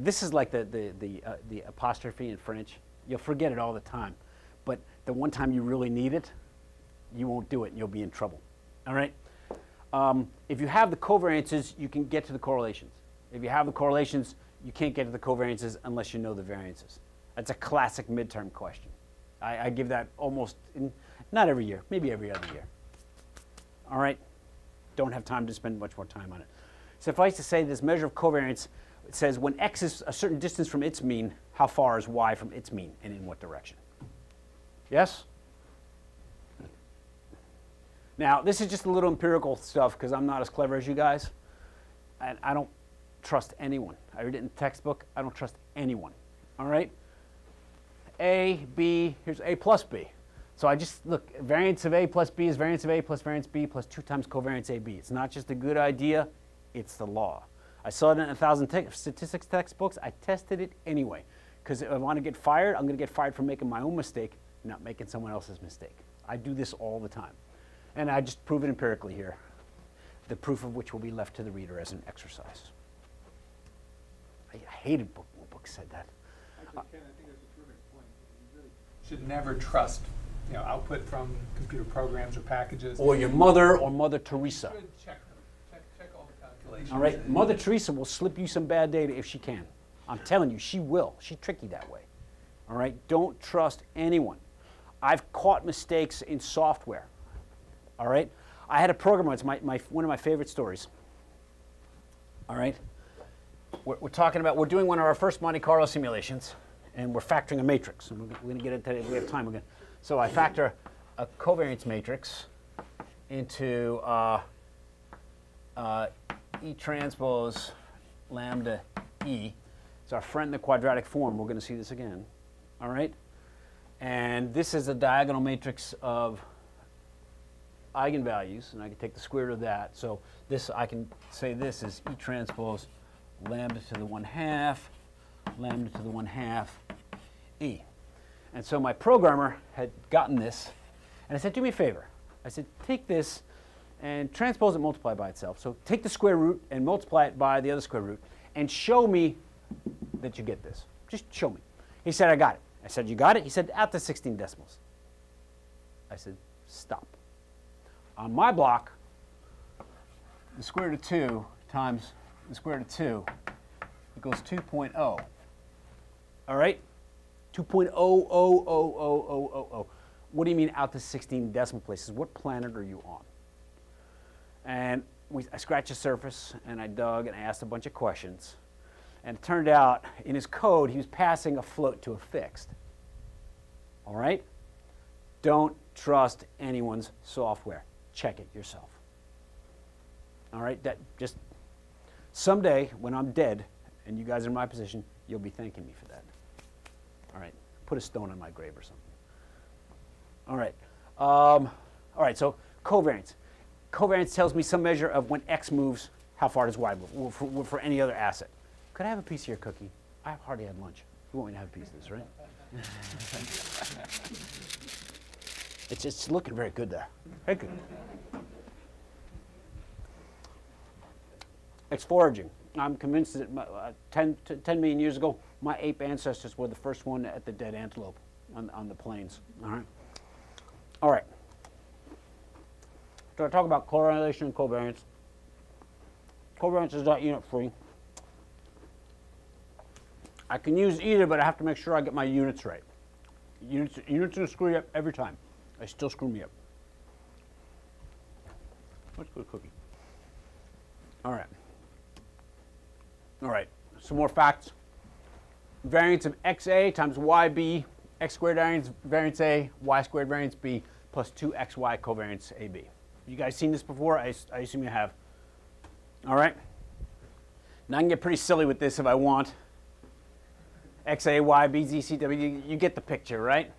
This is like the apostrophe in French. You'll forget it all the time. But the one time you really need it, you won't do it and you'll be in trouble. All right? If you have the covariances, you can get to the correlations. If you have the correlations, you can't get to the covariances unless you know the variances. That's a classic midterm question. I give that almost, not every year, maybe every other year. All right? Don't have time to spend much more time on it. Suffice to say, this measure of covariance, it says when x is a certain distance from its mean, how far is y from its mean and in what direction? Yes? Now, this is just a little empirical stuff because I'm not as clever as you guys. And I don't trust anyone. I read it in the textbook. I don't trust anyone. All right? A, B, here's A plus B. So I just, look, variance of A plus B is variance of A plus variance B plus 2 times covariance AB. It's not just a good idea, it's the law. I saw it in 1,000 statistics textbooks. I tested it anyway. Because if I want to get fired, I'm going to get fired for making my own mistake, not making someone else's mistake. I do this all the time. And I just prove it empirically here, the proof of which will be left to the reader as an exercise. I hated when books said that. Actually, Ken, I think that's a terrific point. You really should never trust, output from computer programs or packages. Or your mother or Mother Teresa. You should check them. Check all the calculations. All right, Mother Teresa will slip you some bad data if she can. I'm telling you, she will. She's tricky that way. All right, don't trust anyone. I've caught mistakes in software. All right, I had a programmer. It's one of my favorite stories. All right, we're talking about, we're doing one of our first Monte Carlo simulations, and we're factoring a matrix. And we're going to get into it if we have time. So I factor a covariance matrix into E transpose lambda E. It's our friend in the quadratic form. We're going to see this again. All right, and this is a diagonal matrix of eigenvalues, and I can take the square root of that. So this, I can say this is E transpose lambda to the 1/2, lambda to the 1/2 E. And so my programmer had gotten this, and I said, do me a favor. I said, take this and transpose it, multiply by itself. So take the square root and multiply it by the other square root, and show me that you get this. Just show me. He said, I got it. I said, you got it? He said, at the 16 decimals. I said, stop. On my block, the square root of 2 times the square root of 2 equals 2.0. All right? 2.0000000. What do you mean out to 16 decimal places? What planet are you on? And I scratched the surface, and I dug, and I asked a bunch of questions. And it turned out, in his code, he was passing a float to a fixed. All right? Don't trust anyone's software. Check it yourself. All right? That just someday, when I'm dead, and you guys are in my position, you'll be thanking me for that. All right? Put a stone on my grave or something. All right. All right, so covariance. Covariance tells me some measure of when X moves, how far does Y move, for any other asset. Could I have a piece of your cookie? I've hardly had lunch. You want me to have a piece of this, right? It's looking very good there. Very good. X foraging. I'm convinced that 10 million years ago, my ape ancestors were the first one at the dead antelope on the plains. All right. All right. So I talk about correlation and covariance. Covariance is not unit free. I can use either, but I have to make sure I get my units right. Units will screw you up every time. They still screw me up. Let's go cookie. All right. All right. Some more facts. Variance of XA times YB, X squared variance A, Y squared variance B, plus 2XY covariance AB. You guys seen this before? I assume you have. All right. Now I can get pretty silly with this if I want. X, A, Y, B, Z, C, W, you get the picture, right?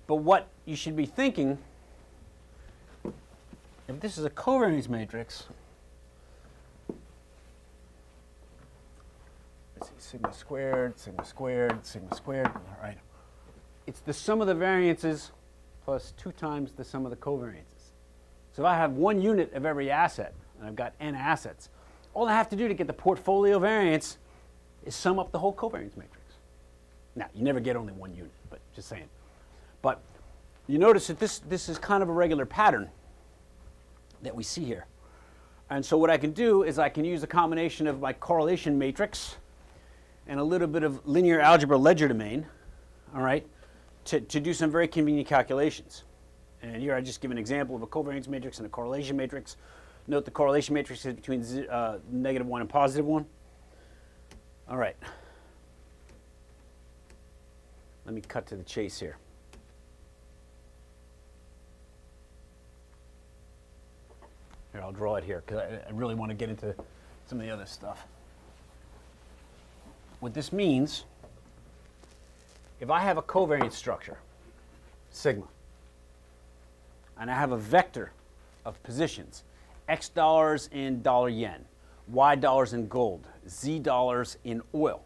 But what you should be thinking, if this is a covariance matrix, let's see, sigma squared, sigma squared, sigma squared, all right. It's the sum of the variances plus 2 times the sum of the covariances. So if I have 1 unit of every asset, and I've got n assets, all I have to do to get the portfolio variance is sum up the whole covariance matrix. Now, you never get only 1 unit, but just saying. But you notice that this is kind of a regular pattern that we see here. And so what I can do is I can use a combination of my correlation matrix and a little bit of linear algebra legerdemain, all right, to do some very convenient calculations. And here I just give an example of a covariance matrix and a correlation matrix. Note the correlation matrix is between -1 and +1. All right. Let me cut to the chase here. Here, I'll draw it here because I really want to get into some of the other stuff. What this means, if I have a covariance structure, sigma, and I have a vector of positions, X dollars in dollar yen, Y dollars in gold, Z dollars in oil,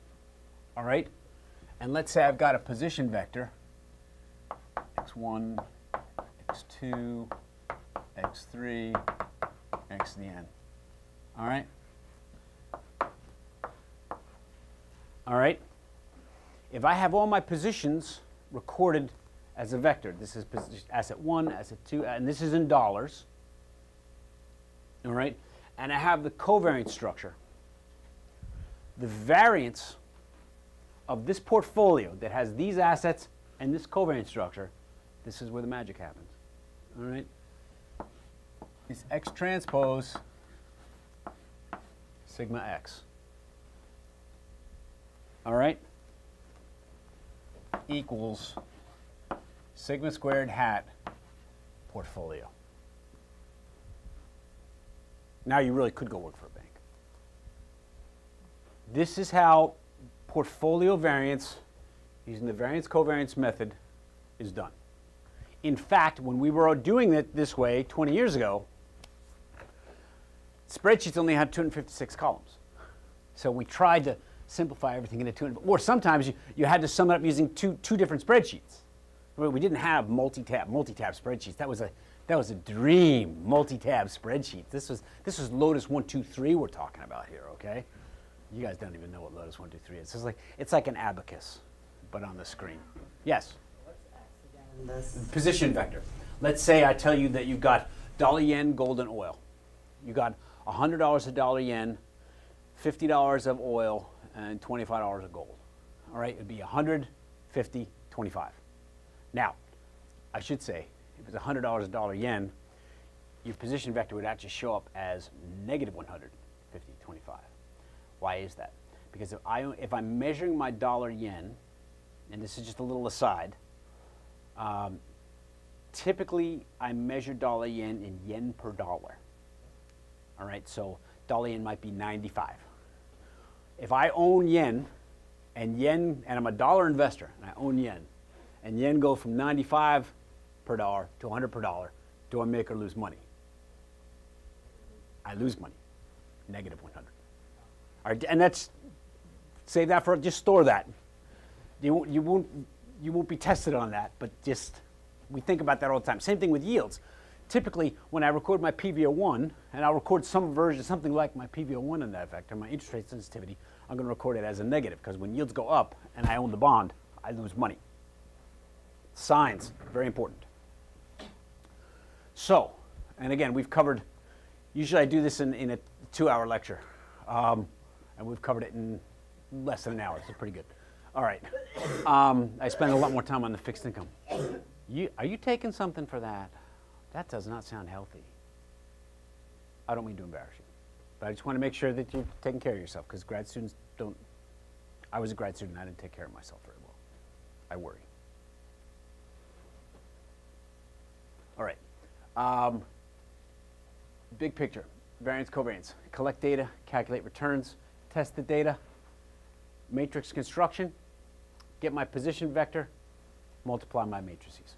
all right? And let's say I've got a position vector, x1, x2, x3, x to the n. All right? All right? If I have all my positions recorded as a vector, this is asset 1, asset 2, and this is in dollars, all right? And I have the covariance structure. The variance of this portfolio that has these assets and this covariance structure, this is where the magic happens. All right? Is X transpose sigma X. All right? Equals sigma squared hat portfolio. Now you really could go work for a bank. This is how portfolio variance using the variance covariance method is done. In fact, when we were doing it this way 20 years ago, spreadsheets only had 256 columns. So we tried to simplify everything into 200, or sometimes you had to sum it up using two different spreadsheets. We didn't have multi-tab spreadsheets. That was a dream, multi-tab spreadsheet. This was Lotus 1, 2, 3 we're talking about here, okay? You guys don't even know what Lotus 1, 2, 3 is. It's like an abacus, but on the screen. Yes? What's X again in this? Position vector. Let's say I tell you that you've got dollar yen, gold, and oil. You got $100 of dollar yen, $50 of oil, and $25 of gold. All right, it'd be 100, 50, 25. Now, I should say, if it's $100 of dollar yen, your position vector would actually show up as negative 100, 50, 25. Why is that? Because if I'm measuring my dollar yen, and this is just a little aside, typically I measure dollar yen in yen per dollar. All right, so dollar yen might be 95. If I own yen, and I'm a dollar investor, and I own yen, and yen go from 95 per dollar to 100 per dollar, do I make or lose money? I lose money, negative 100. All right, and that's, save that for, just store that. You won't be tested on that, but just, we think about that all the time. Same thing with yields. Typically, when I record my PV01, and I'll record some version, something like my PV01 in that vector, my interest rate sensitivity, I'm going to record it as a negative, because when yields go up and I own the bond, I lose money. Signs, very important. So, and again, we've covered, usually I do this in a 2-hour lecture, and we've covered it in less than an hour, so pretty good. All right, I spend a lot more time on the fixed income. Are you taking something for that? That does not sound healthy. I don't mean to embarrass you, but I just want to make sure that you're taking care of yourself, because grad students don't. I was a grad student, I didn't take care of myself very well. I worry. All right. Big picture, variance, covariance. Collect data, calculate returns, test the data, matrix construction, get my position vector, multiply my matrices.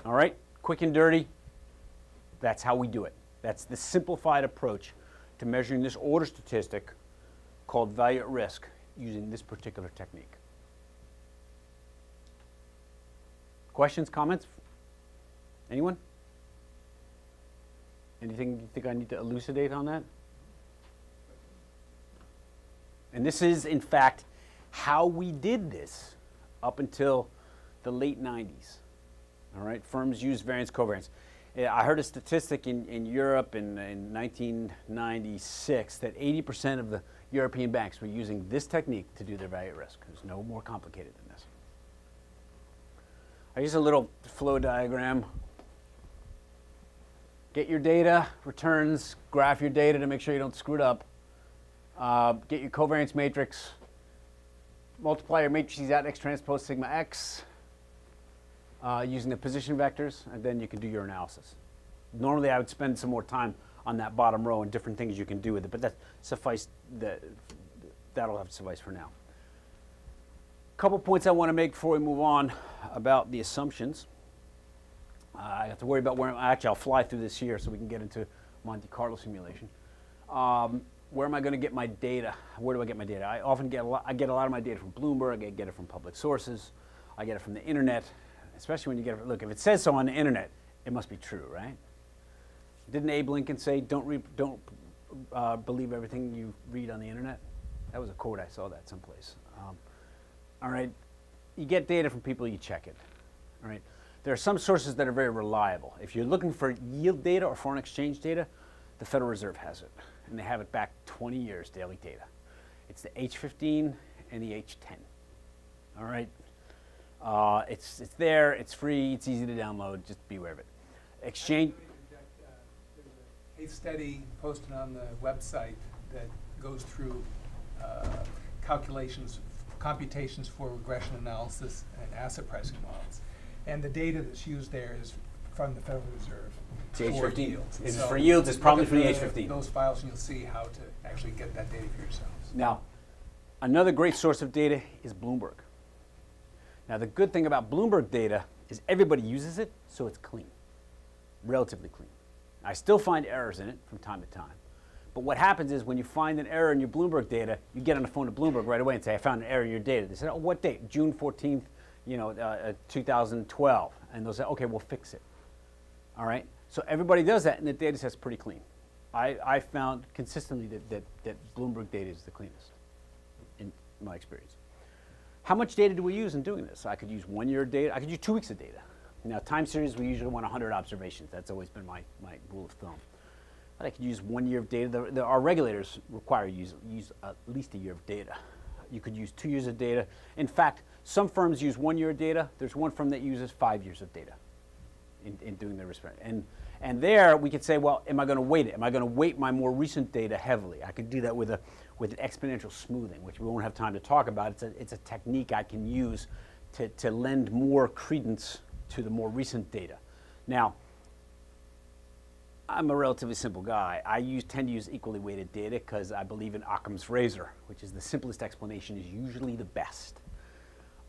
All right, quick and dirty, that's how we do it. That's the simplified approach to measuring this order statistic called value at risk using this particular technique. Questions, comments? Anyone? Anything you think I need to elucidate on that? And this is, in fact, how we did this up until the late 90s. All right, firms use variance covariance. I heard a statistic in Europe in 1996 that 80% of the European banks were using this technique to do their value at risk. It's no more complicated than this. I use a little flow diagram. Get your data, returns, graph your data to make sure you don't screw it up. Get your covariance matrix, multiply your matrices out x transpose sigma x using the position vectors, and then you can do your analysis. Normally I would spend some more time on that bottom row and different things you can do with it, but that'll have to suffice for now. Couple points I want to make before we move on about the assumptions. I have to worry about where, actually I'll fly through this here so we can get into Monte Carlo simulation. Where am I going to get my data? Where do I get my data? I often get a lot of my data from Bloomberg. I get it from public sources. I get it from the internet, especially when you get it. Look, if it says so on the internet, it must be true, right? Didn't Abe Lincoln say, don't believe everything you read on the internet? That was a quote. I saw that someplace. All right, you get data from people, you check it. All right, there are some sources that are very reliable. If you're looking for yield data or foreign exchange data, the Federal Reserve has it, and they have it back 20 years daily data. It's the H15 and the H10. All right, it's there, it's free, it's easy to download. Just be aware of it. Exchange. There's a case study posted on the website that goes through computations for regression analysis and asset pricing models. And the data that's used there is from the Federal Reserve. It's H15. Yields. It's so for yields, it's probably for the H15. Those files, and you'll see how to actually get that data for yourselves. Now, another great source of data is Bloomberg. Now, the good thing about Bloomberg data is everybody uses it, so it's clean, relatively clean. I still find errors in it from time to time. But what happens is when you find an error in your Bloomberg data, you get on the phone to Bloomberg right away and say, I found an error in your data. They say, oh, what date? June 14th, 2012. And they'll say, okay, we'll fix it. All right? So everybody does that, and the data set's pretty clean. I found consistently that Bloomberg data is the cleanest in my experience. How much data do we use in doing this? I could use 1 year data. I could use 2 weeks of data. Now, time series, we usually want 100 observations. That's always been my rule of thumb. But I could use 1 year of data. Our regulators require you use at least a year of data. You could use 2 years of data. In fact, some firms use 1 year of data. There's one firm that uses 5 years of data in doing their risk. And there we could say, well, am I going to weight it? Am I going to weight my more recent data heavily? I could do that with an exponential smoothing, which we won't have time to talk about. It's a technique I can use to lend more credence to the more recent data. Now, I'm a relatively simple guy. I tend to use equally weighted data because I believe in Occam's razor, which is the simplest explanation is usually the best.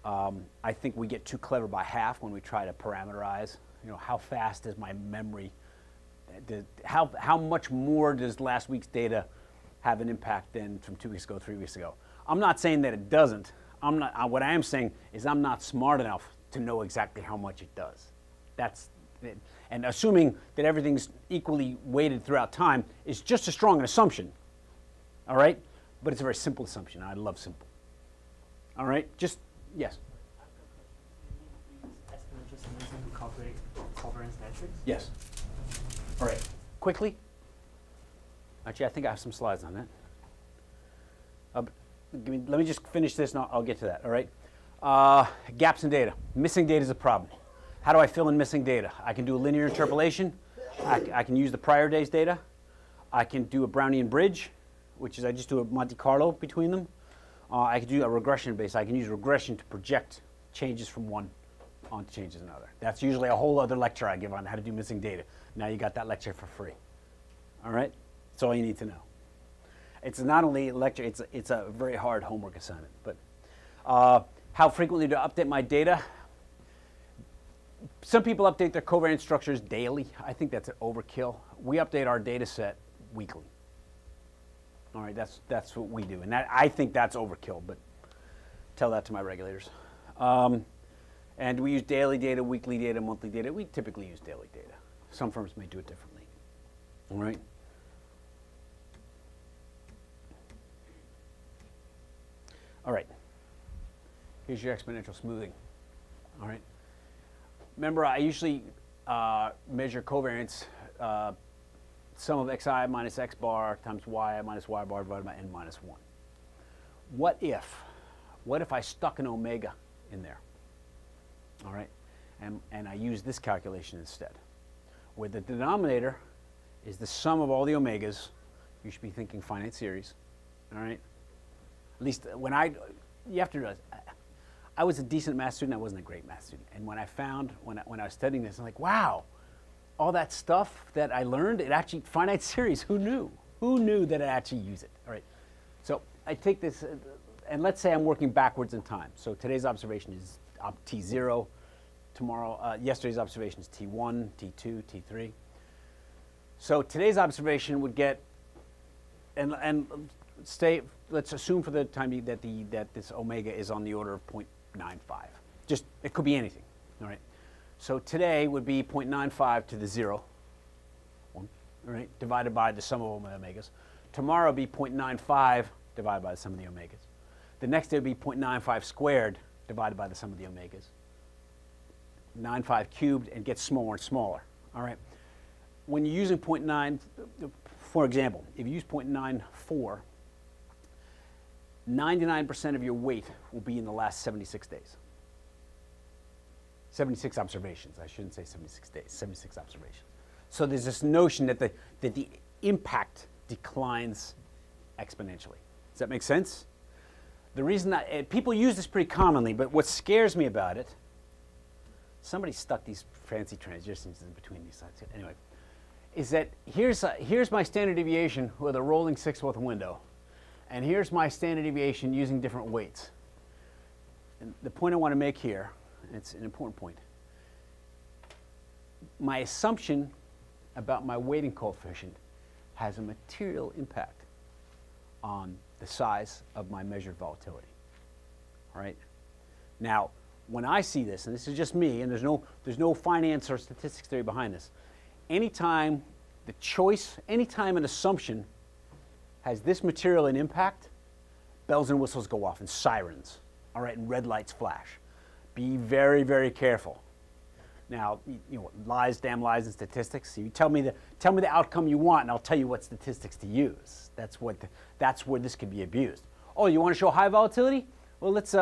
I think we get too clever by half when we try to parameterize. How fast is my memory? How much more does last week's data have an impact than from 2 weeks ago, 3 weeks ago? I'm not saying that it doesn't. What I am saying is I'm not smart enough to know exactly how much it does. That's it. And assuming that everything's equally weighted throughout time is just as strong an assumption, all right? But it's a very simple assumption. I love simple. All right, just, yes? Exponential smoothing to calculate covariance metrics? Yes. All right, quickly. Actually, I think I have some slides on that. Let me just finish this and I'll get to that, all right? Gaps in data. Missing data is a problem. How do I fill in missing data? I can do a linear interpolation. I can use the prior day's data. I can do a Brownian bridge, which is I just do a Monte Carlo between them. I can do a regression base. I can use regression to project changes from one onto changes in another. That's usually a whole other lecture I give on how to do missing data. Now you got that lecture for free. All right? That's all you need to know. It's not only a lecture, it's a very hard homework assignment. But how frequently do I update my data? Some people update their covariance structures daily. I think that's an overkill. We update our data set weekly. All right, that's what we do. And I think that's overkill, but tell that to my regulators. And we use daily data, weekly data, monthly data. We typically use daily data. Some firms may do it differently. All right? All right. Here's your exponential smoothing. All right. Remember, I usually measure covariance, sum of xi minus x bar times y minus y bar divided by n minus 1. What if I stuck an omega in there? All right. And I use this calculation instead, where the denominator is the sum of all the omegas. You should be thinking finite series. All right. At least you have to realize, I was a decent math student. I wasn't a great math student. And when I found, when I was studying this, I'm like, wow, all that stuff that I learned, it actually, finite series, who knew? Who knew that I actually use it? All right. So I take this, and let's say I'm working backwards in time. So today's observation is T0. Tomorrow, yesterday's observation is T1, T2, T3. So today's observation would get, and stay, let's assume for the time being that this omega is on the order of 0.95. Just, it could be anything, all right? So today would be 0.95 to the 0, 1, all right, divided by the sum of all my omegas. Tomorrow would be 0.95 divided by the sum of the omegas. The next day would be 0.95 squared divided by the sum of the omegas. 95 cubed, and gets smaller and smaller, all right? When you're using 0.9, for example, if you use 0.94, 99% of your weight will be in the last 76 days. 76 observations. I shouldn't say 76 days, 76 observations. So there's this notion that the impact declines exponentially. Does that make sense? The reason that people use this pretty commonly, but what scares me about it, somebody stuck these fancy transitions in between these sides. Anyway, is that here's my standard deviation with a rolling 6-month window. And here's my standard deviation using different weights. And the point I want to make here, and it's an important point, my assumption about my weighting coefficient has a material impact on the size of my measured volatility. All right? Now, when I see this, and this is just me, and there's no finance or statistics theory behind this, anytime anytime an assumption has this material an impact, bells and whistles go off and sirens, all right, and red lights flash. Be very, very careful. Now, lies, damn lies, and statistics. You tell me the outcome you want, and I'll tell you what statistics to use. That's where this could be abused. Oh, you want to show high volatility? Well, let's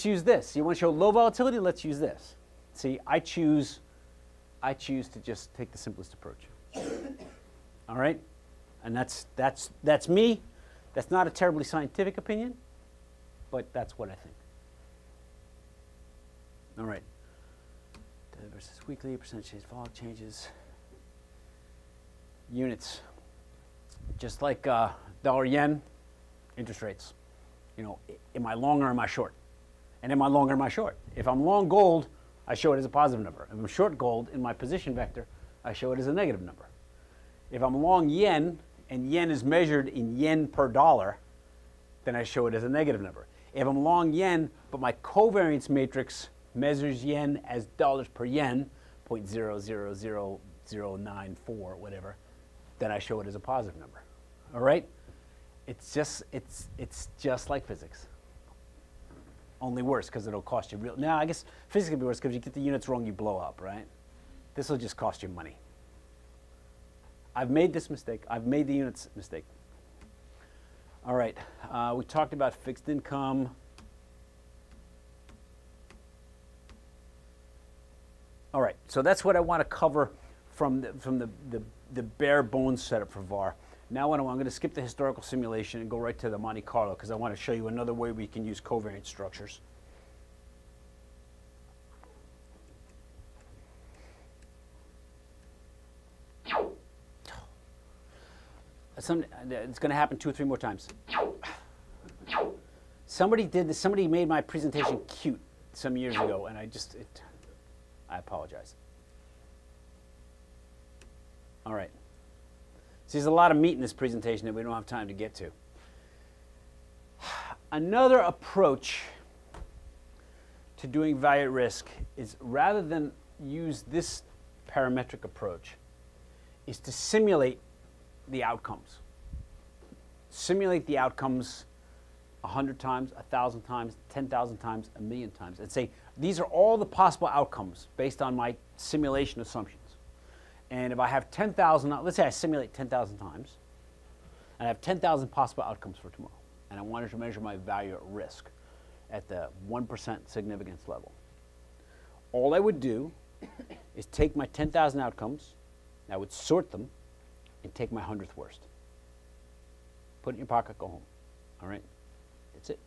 use this. You want to show low volatility? Let's use this. See, I choose to just take the simplest approach. All right. And that's me. That's not a terribly scientific opinion, but that's what I think. All right. Daily versus weekly, percentage change, vol changes, units. Just like dollar yen, interest rates. Am I long or am I short? And am I long or am I short? If I'm long gold, I show it as a positive number. If I'm short gold in my position vector, I show it as a negative number. If I'm long yen, and yen is measured in yen per dollar, then I show it as a negative number. If I'm long yen, but my covariance matrix measures yen as dollars per yen, 0.000094, whatever, then I show it as a positive number. All right? It's just like physics. Only worse because it'll cost you real. Now I guess physics can be worse because you get the units wrong, you blow up, right? This will just cost you money. I've made this mistake. I've made the units mistake. All right, we talked about fixed income. All right, so that's what I want to cover from the bare bones setup for VaR. Now I'm going to skip the historical simulation and go right to the Monte Carlo because I want to show you another way we can use covariance structures. It's going to happen 2 or 3 more times. Somebody did this. Somebody made my presentation cute some years ago, and I apologize. All right. So there's a lot of meat in this presentation that we don't have time to get to. Another approach to doing value at risk is, rather than use this parametric approach, is to simulate the outcomes. Simulate the outcomes 100 times, 1,000 times, 10,000 times, 1,000,000 times, and say, these are all the possible outcomes based on my simulation assumptions. And if I have 10,000, let's say I simulate 10,000 times, and I have 10,000 possible outcomes for tomorrow, and I wanted to measure my value at risk at the 1% significance level. All I would do is take my 10,000 outcomes, I would sort them, and take my 100th worst. Put it in your pocket, go home. All right? That's it.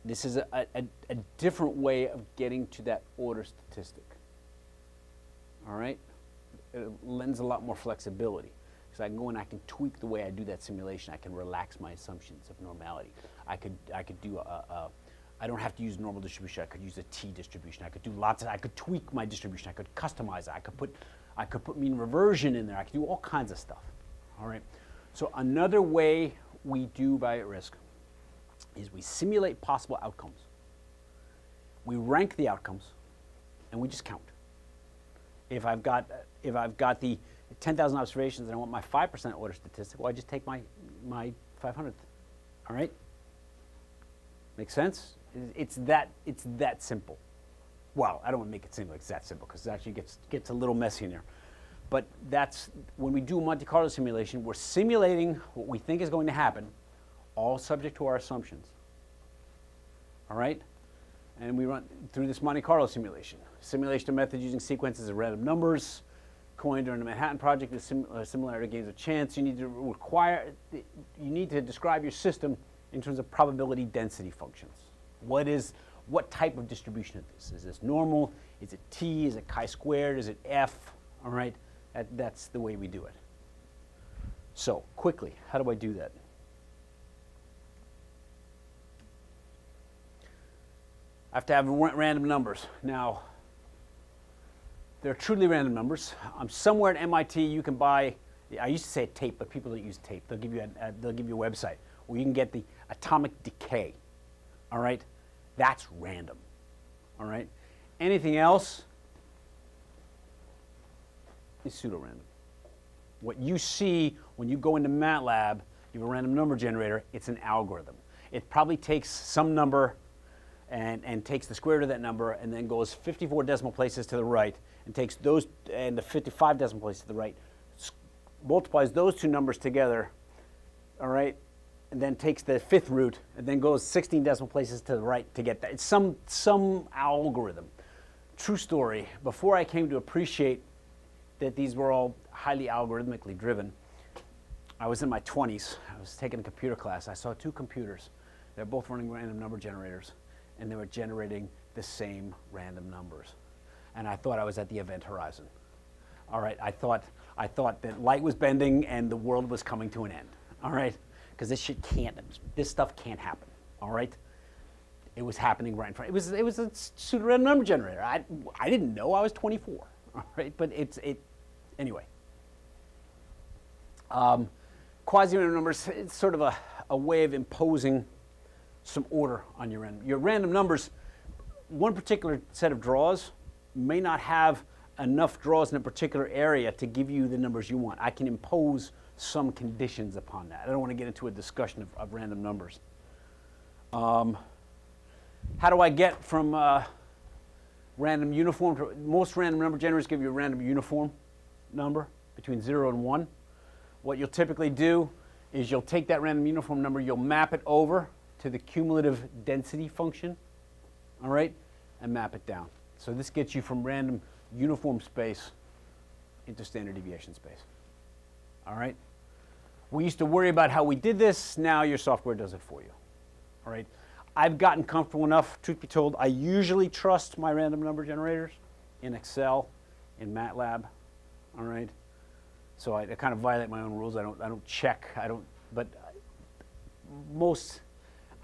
This is a different way of getting to that order statistic. All right? It lends a lot more flexibility. Because I can go and I can tweak the way I do that simulation. I can relax my assumptions of normality. I could do I don't have to use normal distribution. I could use a T distribution. I could do I could tweak my distribution. I could customize it. I could put mean reversion in there. I could do all kinds of stuff. All right? So another way we do value at risk is we simulate possible outcomes. We rank the outcomes, and we just count. If I've got the 10,000 observations and I want my 5% order statistic, well, I just take my 500th. All right? Make sense? It's that simple. Well, I don't want to make it seem like it's that simple because it actually gets a little messy in there. But that's when we do a Monte Carlo simulation, we're simulating what we think is going to happen, all subject to our assumptions. All right? And we run through this Monte Carlo simulation. Simulation of methods using sequences of random numbers, coined during the Manhattan Project with similarity games of chance. You need to describe your system in terms of probability density functions. What type of distribution is this? Is this normal? Is it T? Is it chi-squared? Is it F? All right? That's the way we do it. So, quickly, how do I do that? I have to have random numbers. Now, they're truly random numbers. Somewhere at MIT, you can buy, I used to say tape, but people don't use tape. They'll give you a website where you can get the atomic decay. All right? That's random. All right? Anything else is pseudo-random. What you see when you go into MATLAB, you have a random number generator, it's an algorithm. It probably takes some number and takes the square root of that number and then goes 54 decimal places to the right and takes those and the 55 decimal places to the right, multiplies those two numbers together, all right, and then takes the 5th root and then goes 16 decimal places to the right to get that. It's some algorithm. True story, before I came to appreciate that these were all highly algorithmically driven, I was in my 20s. I was taking a computer class. I saw 2 computers. They're both running random number generators, and they were generating the same random numbers. And I thought I was at the event horizon. All right, I thought that light was bending and the world was coming to an end. All right, because this stuff can't happen. All right, it was happening right in front. It was a pseudo-random number generator. I didn't know I was 24. All right, but anyway. Quasi-random numbers, it's sort of a way of imposing some order on your random numbers. One particular set of draws may not have enough draws in a particular area to give you the numbers you want. I can impose some conditions upon that. I don't want to get into a discussion of random numbers. How do I get from random uniform to, most random number generators give you a random uniform number between 0 and 1. What you'll typically do is you'll take that random uniform number, you'll map it over to the cumulative density function, all right, and map it down. So this gets you from random uniform space into standard deviation space. All right? We used to worry about how we did this. Now your software does it for you. All right? I've gotten comfortable enough, truth be told, I usually trust my random number generators in Excel, in MATLAB. All right? So I kind of violate my own rules. I don't check. But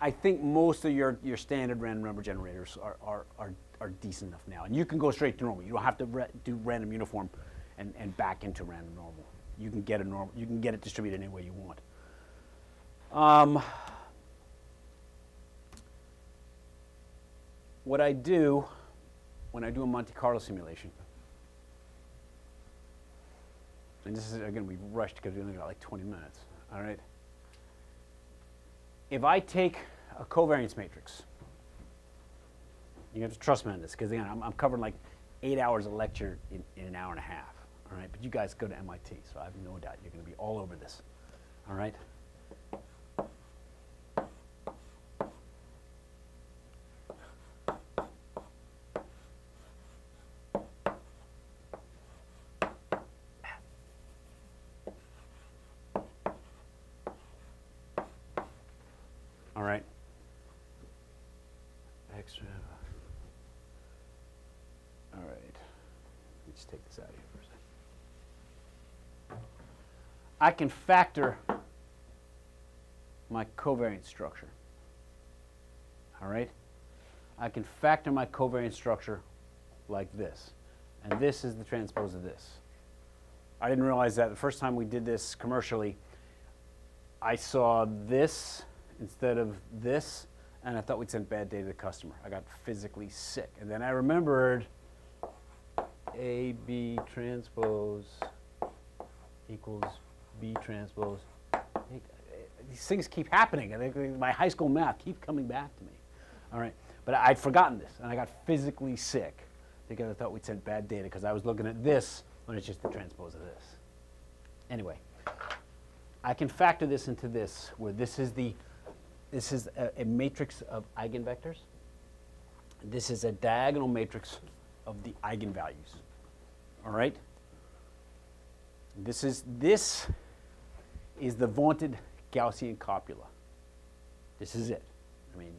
I think most of your standard random number generators are decent enough now. And you can go straight to normal. You don't have to do random uniform and back into random normal. You can get it distributed any way you want. What I do when I do a Monte Carlo simulation, and this is, again, we've rushed because we only got like 20 minutes, all right? If I take a covariance matrix, you have to trust me on this, because again, I'm covering like 8 hours of lecture in an hour and a half, all right? But you guys go to MIT, so I have no doubt you're going to be all over this, all right? All right. Extra. All right. Let's take this out of here for a second. I can factor my covariance structure. All right. I can factor my covariance structure like this. And this is the transpose of this. I didn't realize that the first time we did this commercially, I saw this instead of this, and I thought we'd send bad data to the customer. I got physically sick. And then I remembered AB transpose equals B transpose. These things keep happening. My high school math keep coming back to me. All right, but I'd forgotten this, and I got physically sick because I thought we'd send bad data because I was looking at this when it's just the transpose of this. Anyway, I can factor this into this, where this is a matrix of eigenvectors. This is a diagonal matrix of the eigenvalues. All right? This is the vaunted Gaussian copula. This is it. I mean,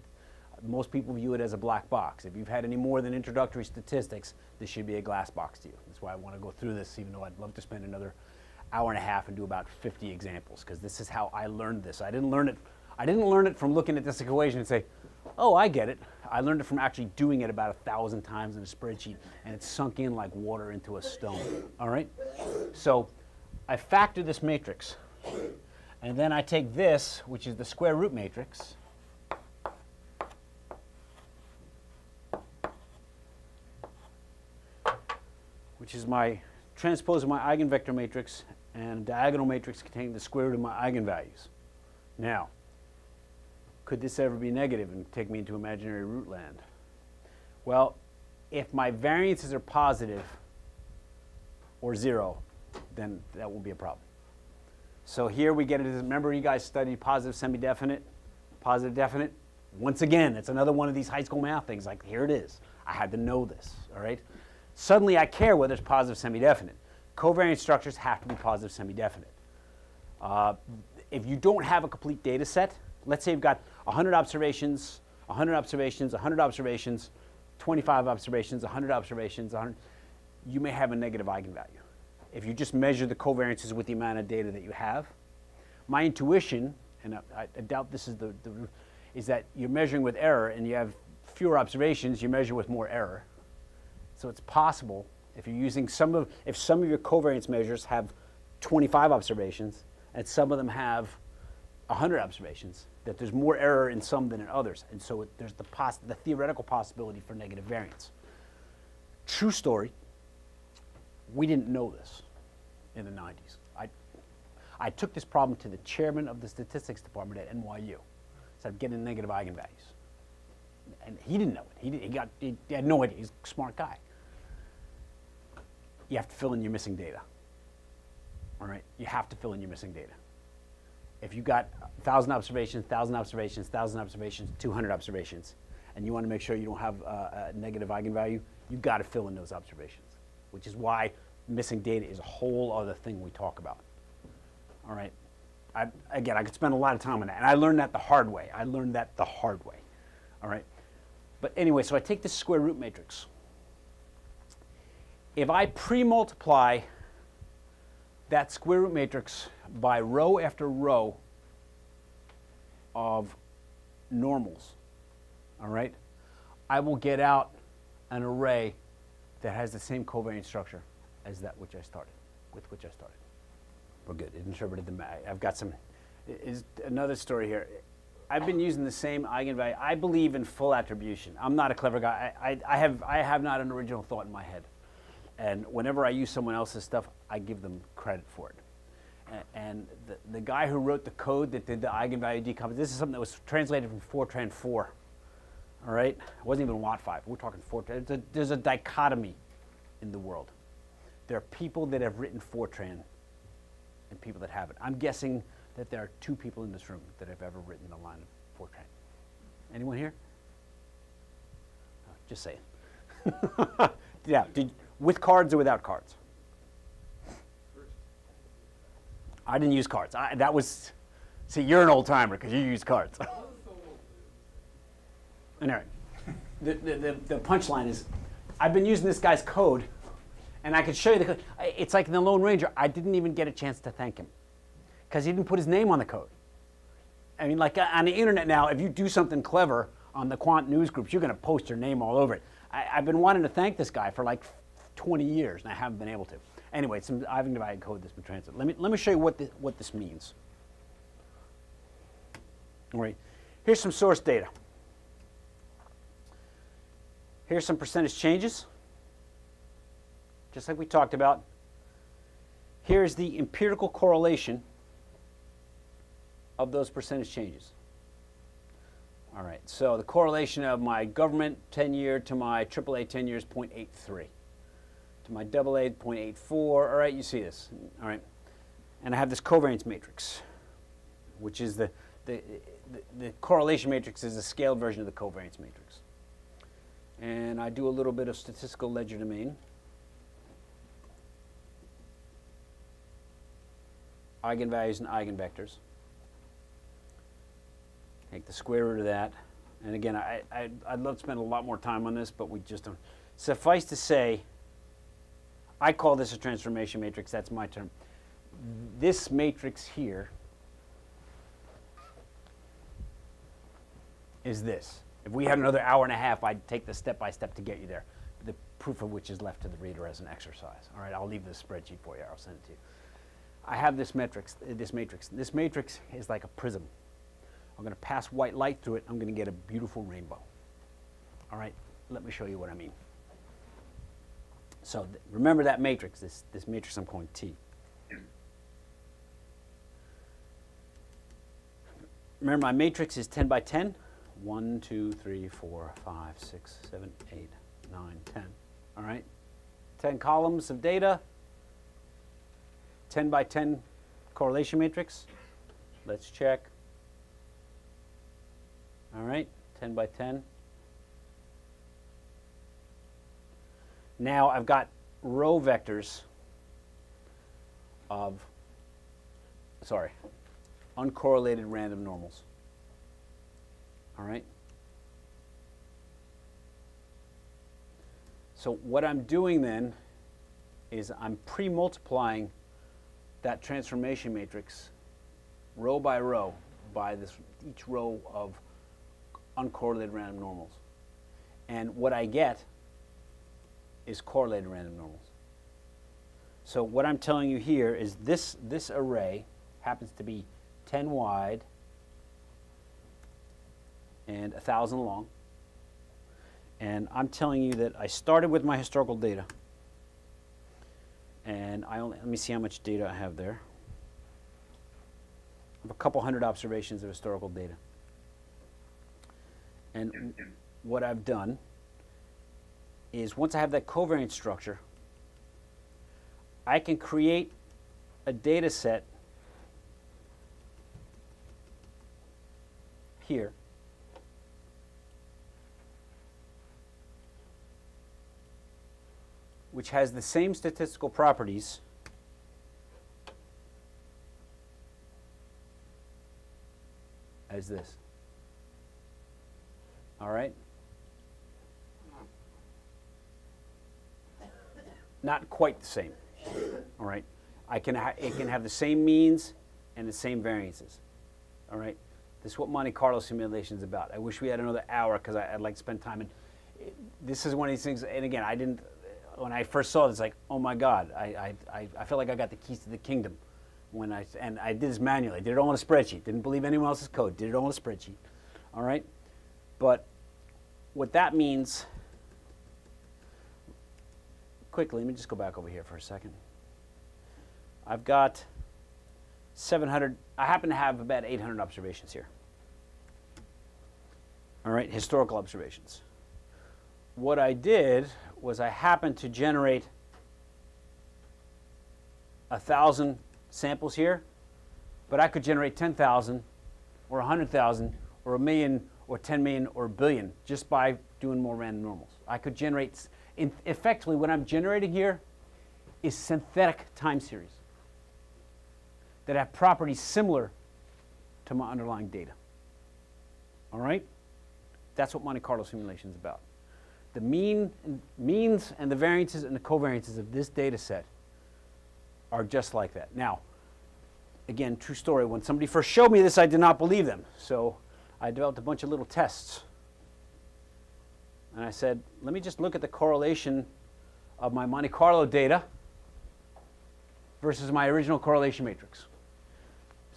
most people view it as a black box. If you've had any more than introductory statistics, this should be a glass box to you. That's why I want to go through this, even though I'd love to spend another hour and a half and do about 50 examples, because this is how I learned this. I didn't learn it from looking at this equation and say, oh, I get it. I learned it from actually doing it about 1,000 times in a spreadsheet, and it sunk in like water into a stone. All right? So I factor this matrix, and then I take this, which is the square root matrix, which is my transpose of my eigenvector matrix and diagonal matrix containing the square root of my eigenvalues. Now, could this ever be negative and take me into imaginary root land? Well, if my variances are positive or 0, then that won't be a problem. So here we get it. Remember, you guys studied positive semi-definite, positive definite? Once again, it's another one of these high school math things. Like, here it is. I had to know this, all right? Suddenly, I care whether it's positive semi-definite. Covariance structures have to be positive semi-definite. If you don't have a complete data set, let's say you've got 100 observations, 100 observations, 100 observations, 25 observations, 100 observations, 100, you may have a negative eigenvalue. If you just measure the covariances with the amount of data that you have, my intuition, and I doubt this is is that you're measuring with error, and you have fewer observations, you measure with more error. So it's possible, if you're using if some of your covariance measures have 25 observations, and some of them have 100 observations, that there's more error in some than in others. And so there's the theoretical possibility for negative variance. True story, we didn't know this in the 90s. I took this problem to the chairman of the statistics department at NYU. Said, I'm getting negative eigenvalues. And he didn't know it. He had no idea. He's a smart guy. You have to fill in your missing data. All right? You have to fill in your missing data. If you got 1,000 observations, 1,000 observations, 1,000 observations, 200 observations, and you want to make sure you don't have a negative eigenvalue, you've got to fill in those observations, which is why missing data is a whole other thing we talk about. All right? Again, I could spend a lot of time on that, and I learned that the hard way. All right? But anyway, so I take this square root matrix. If I pre-multiply that square root matrix by row after row of normals, all right, I will get out an array that has the same covariance structure as that with which I started. We're good. It interpreted the math. I've got some. Is another story here. I've been using the same eigenvalue. I believe in full attribution. I'm not a clever guy. I have not an original thought in my head. And whenever I use someone else's stuff, I give them credit for it. And the guy who wrote the code that did the eigenvalue decomposition, this is something that was translated from Fortran 4. All right? It wasn't even Watt 5. We're talking Fortran. There's a dichotomy in the world. There are people that have written Fortran and people that haven't. I'm guessing that there are 2 people in this room that have ever written a line of Fortran. Anyone here? Oh, just saying. Yeah, with cards or without cards? I didn't use cards. See, you're an old timer because you use cards. Anyway, the punchline is, I've been using this guy's code, and I could show you the code. It's like in the Lone Ranger. I didn't even get a chance to thank him because he didn't put his name on the code. I mean, like on the internet now, if you do something clever on the quant news groups, you're going to post your name all over it. I've been wanting to thank this guy for like 20 years, and I haven't been able to. Anyway, it's some eigenvalue code that's been translated. Let me show you what this means. All right, here's some source data. Here's some percentage changes, just like we talked about. Here's the empirical correlation of those percentage changes. All right, so the correlation of my government 10-year to my AAA 10-year is 0.83. To my AA, 0.84. All right, you see this. All right, and I have this covariance matrix, which is the correlation matrix is a scaled version of the covariance matrix. And I do a little bit of statistical legerdemain. Eigenvalues and eigenvectors. Take the square root of that. And again, I'd love to spend a lot more time on this, but we just don't. Suffice to say, I call this a transformation matrix. That's my term. This matrix here is this. If we had another hour and a half, I'd take the step-by-step to get you there, the proof of which is left to the reader as an exercise. All right, I'll leave this spreadsheet for you. I'll send it to you. I have this matrix. This matrix is like a prism. I'm going to pass white light through it. I'm going to get a beautiful rainbow. All right, let me show you what I mean. So remember that matrix, this matrix I'm calling T. Remember my matrix is 10 by 10. 1, 2, 3, 4, 5, 6, 7, 8, 9, 10. All right? 10 columns of data. 10 by 10 correlation matrix. Let's check. All right, 10 by 10. Now I've got row vectors of, uncorrelated random normals. All right? So what I'm doing then is I'm pre-multiplying that transformation matrix row by row by each row of uncorrelated random normals. And what I get is correlated random normals. So what I'm telling you here is this array happens to be 10 wide and 1,000 long. And I'm telling you that I started with my historical data. And let me see how much data I have there. have a couple hundred observations of historical data. And what I've done is once I have that covariance structure, I can create a data set here which has the same statistical properties as this. All right? Not quite the same. All right? It can have the same means and the same variances. All right? This is what Monte Carlo simulation is about. I wish we had another hour because I'd like to spend time. This is one of these things, and again, I didn't, when I first saw this, like, oh my God, I felt like I got the keys to the kingdom. And I did this manually. I did it all on a spreadsheet. Didn't believe anyone else's code. Did it all on a spreadsheet. All right? But what that means, quickly, let me just go back over here for a second. I've got 700, I happen to have about 800 observations here. All right, historical observations. What I did was I happened to generate 1,000 samples here, but I could generate 10,000 or 100,000 or 1 million or 10 million or 1 billion just by doing more random normals. I could generate, effectively what I'm generating here is synthetic time series that have properties similar to my underlying data. All right? That's what Monte Carlo simulation is about. The means and the variances and the covariances of this data set are just like that. Now, again, true story, when somebody first showed me this, I did not believe them. So I developed a bunch of little tests. And I said, let me just look at the correlation of my Monte Carlo data versus my original correlation matrix.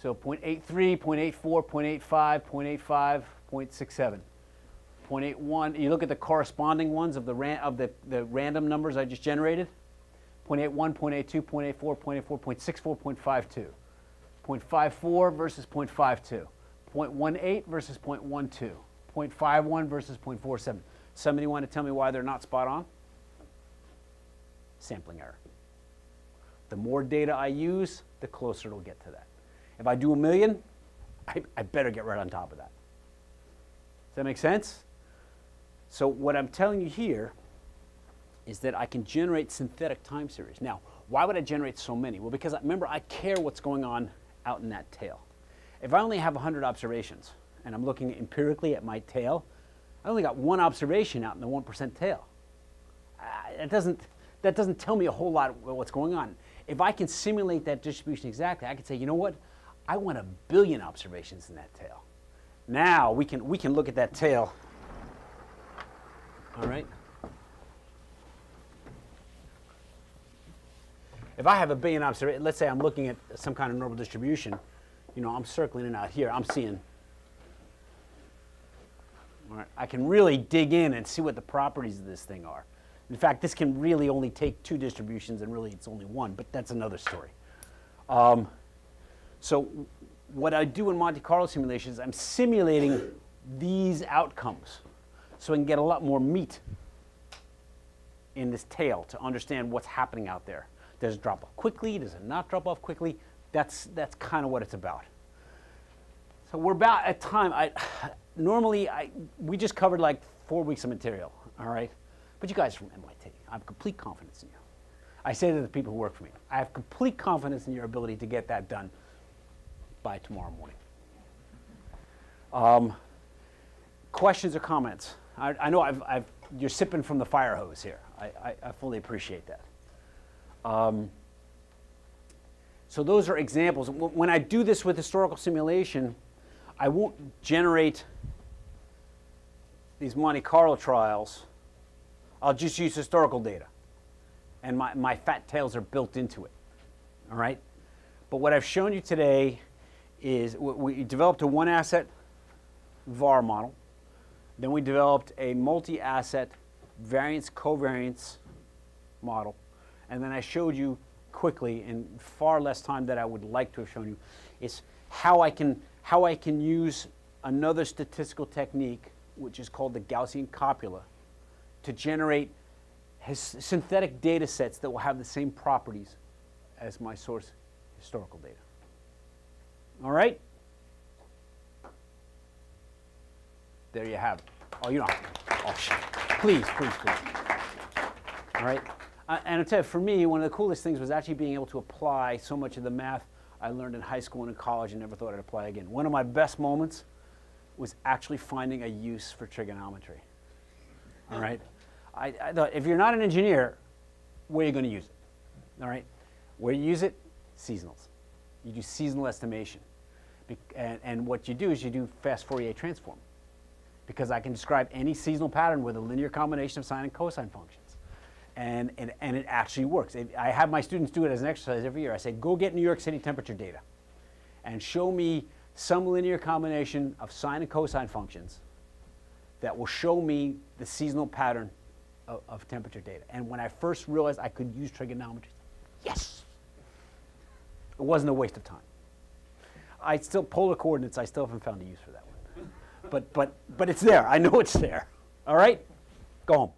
So 0.83, 0.84, 0.85, 0.85, 0.67. 0.81, you look at the corresponding ones of the random numbers I just generated. 0.81, 0.82, 0.84, 0.84, 0.64, 0.52. 0.54 versus 0.52. 0.18 versus 0.12. 0.51 versus 0.47. Somebody want to tell me why they're not spot on? Sampling error. The more data I use, the closer it'll get to that. If I do 1 million, I better get right on top of that. Does that make sense? So what I'm telling you here is that I can generate synthetic time series. Now, why would I generate so many? Well, because remember, I care what's going on out in that tail. If I only have 100 observations and I'm looking empirically at my tail, I only got one observation out in the 1% tail. That doesn't tell me a whole lot of what's going on. If I can simulate that distribution exactly, I can say, you know what? I want 1 billion observations in that tail. Now we can look at that tail. All right. If I have 1 billion observations, let's say I'm looking at some kind of normal distribution, you know, I'm circling it out here. I'm seeing. All right, I can really dig in and see what the properties of this thing are. In fact, this can really only take 2 distributions, and really it's only 1, but that's another story. So what I do in Monte Carlo simulations, I'm simulating these outcomes so I can get a lot more meat in this tail to understand what's happening out there. Does it drop off quickly? Does it not drop off quickly? That's kind of what it's about. So we're about at time. Normally, we just covered like 4 weeks of material, all right? But you guys are from MIT. I have complete confidence in you. I say to the people who work for me, I have complete confidence in your ability to get that done by tomorrow morning. Questions or comments? I know you're sipping from the fire hose here. I fully appreciate that. So those are examples. When I do this with historical simulation, I won't generate these Monte Carlo trials. I'll just use historical data. And my fat tails are built into it. All right? But what I've shown you today is we developed a 1-asset VaR model. Then we developed a multi-asset variance covariance model. And then I showed you quickly, in far less time than I would like to have shown you, is how I can use another statistical technique, which is called the Gaussian copula, to generate synthetic data sets that will have the same properties as my source historical data. All right? There you have it. Oh, you don't have to. Oh, shit. Please, please, please. All right? And I'll tell you, for me, one of the coolest things was actually being able to apply so much of the math I learned in high school and in college and never thought I'd apply again. One of my best moments was actually finding a use for trigonometry. All right? I thought, if you're not an engineer, where are you going to use it? All right? Where you use it? Seasonals. You do seasonal estimation. And what you do is you do fast Fourier transform. Because I can describe any seasonal pattern with a linear combination of sine and cosine functions. And it actually works. I have my students do it as an exercise every year. I say, go get New York City temperature data and show me some linear combination of sine and cosine functions that will show me the seasonal pattern of temperature data. And when I first realized I could use trigonometry, yes! It wasn't a waste of time. Polar coordinates, I still haven't found a use for that one. But it's there. I know it's there. All right? Go home.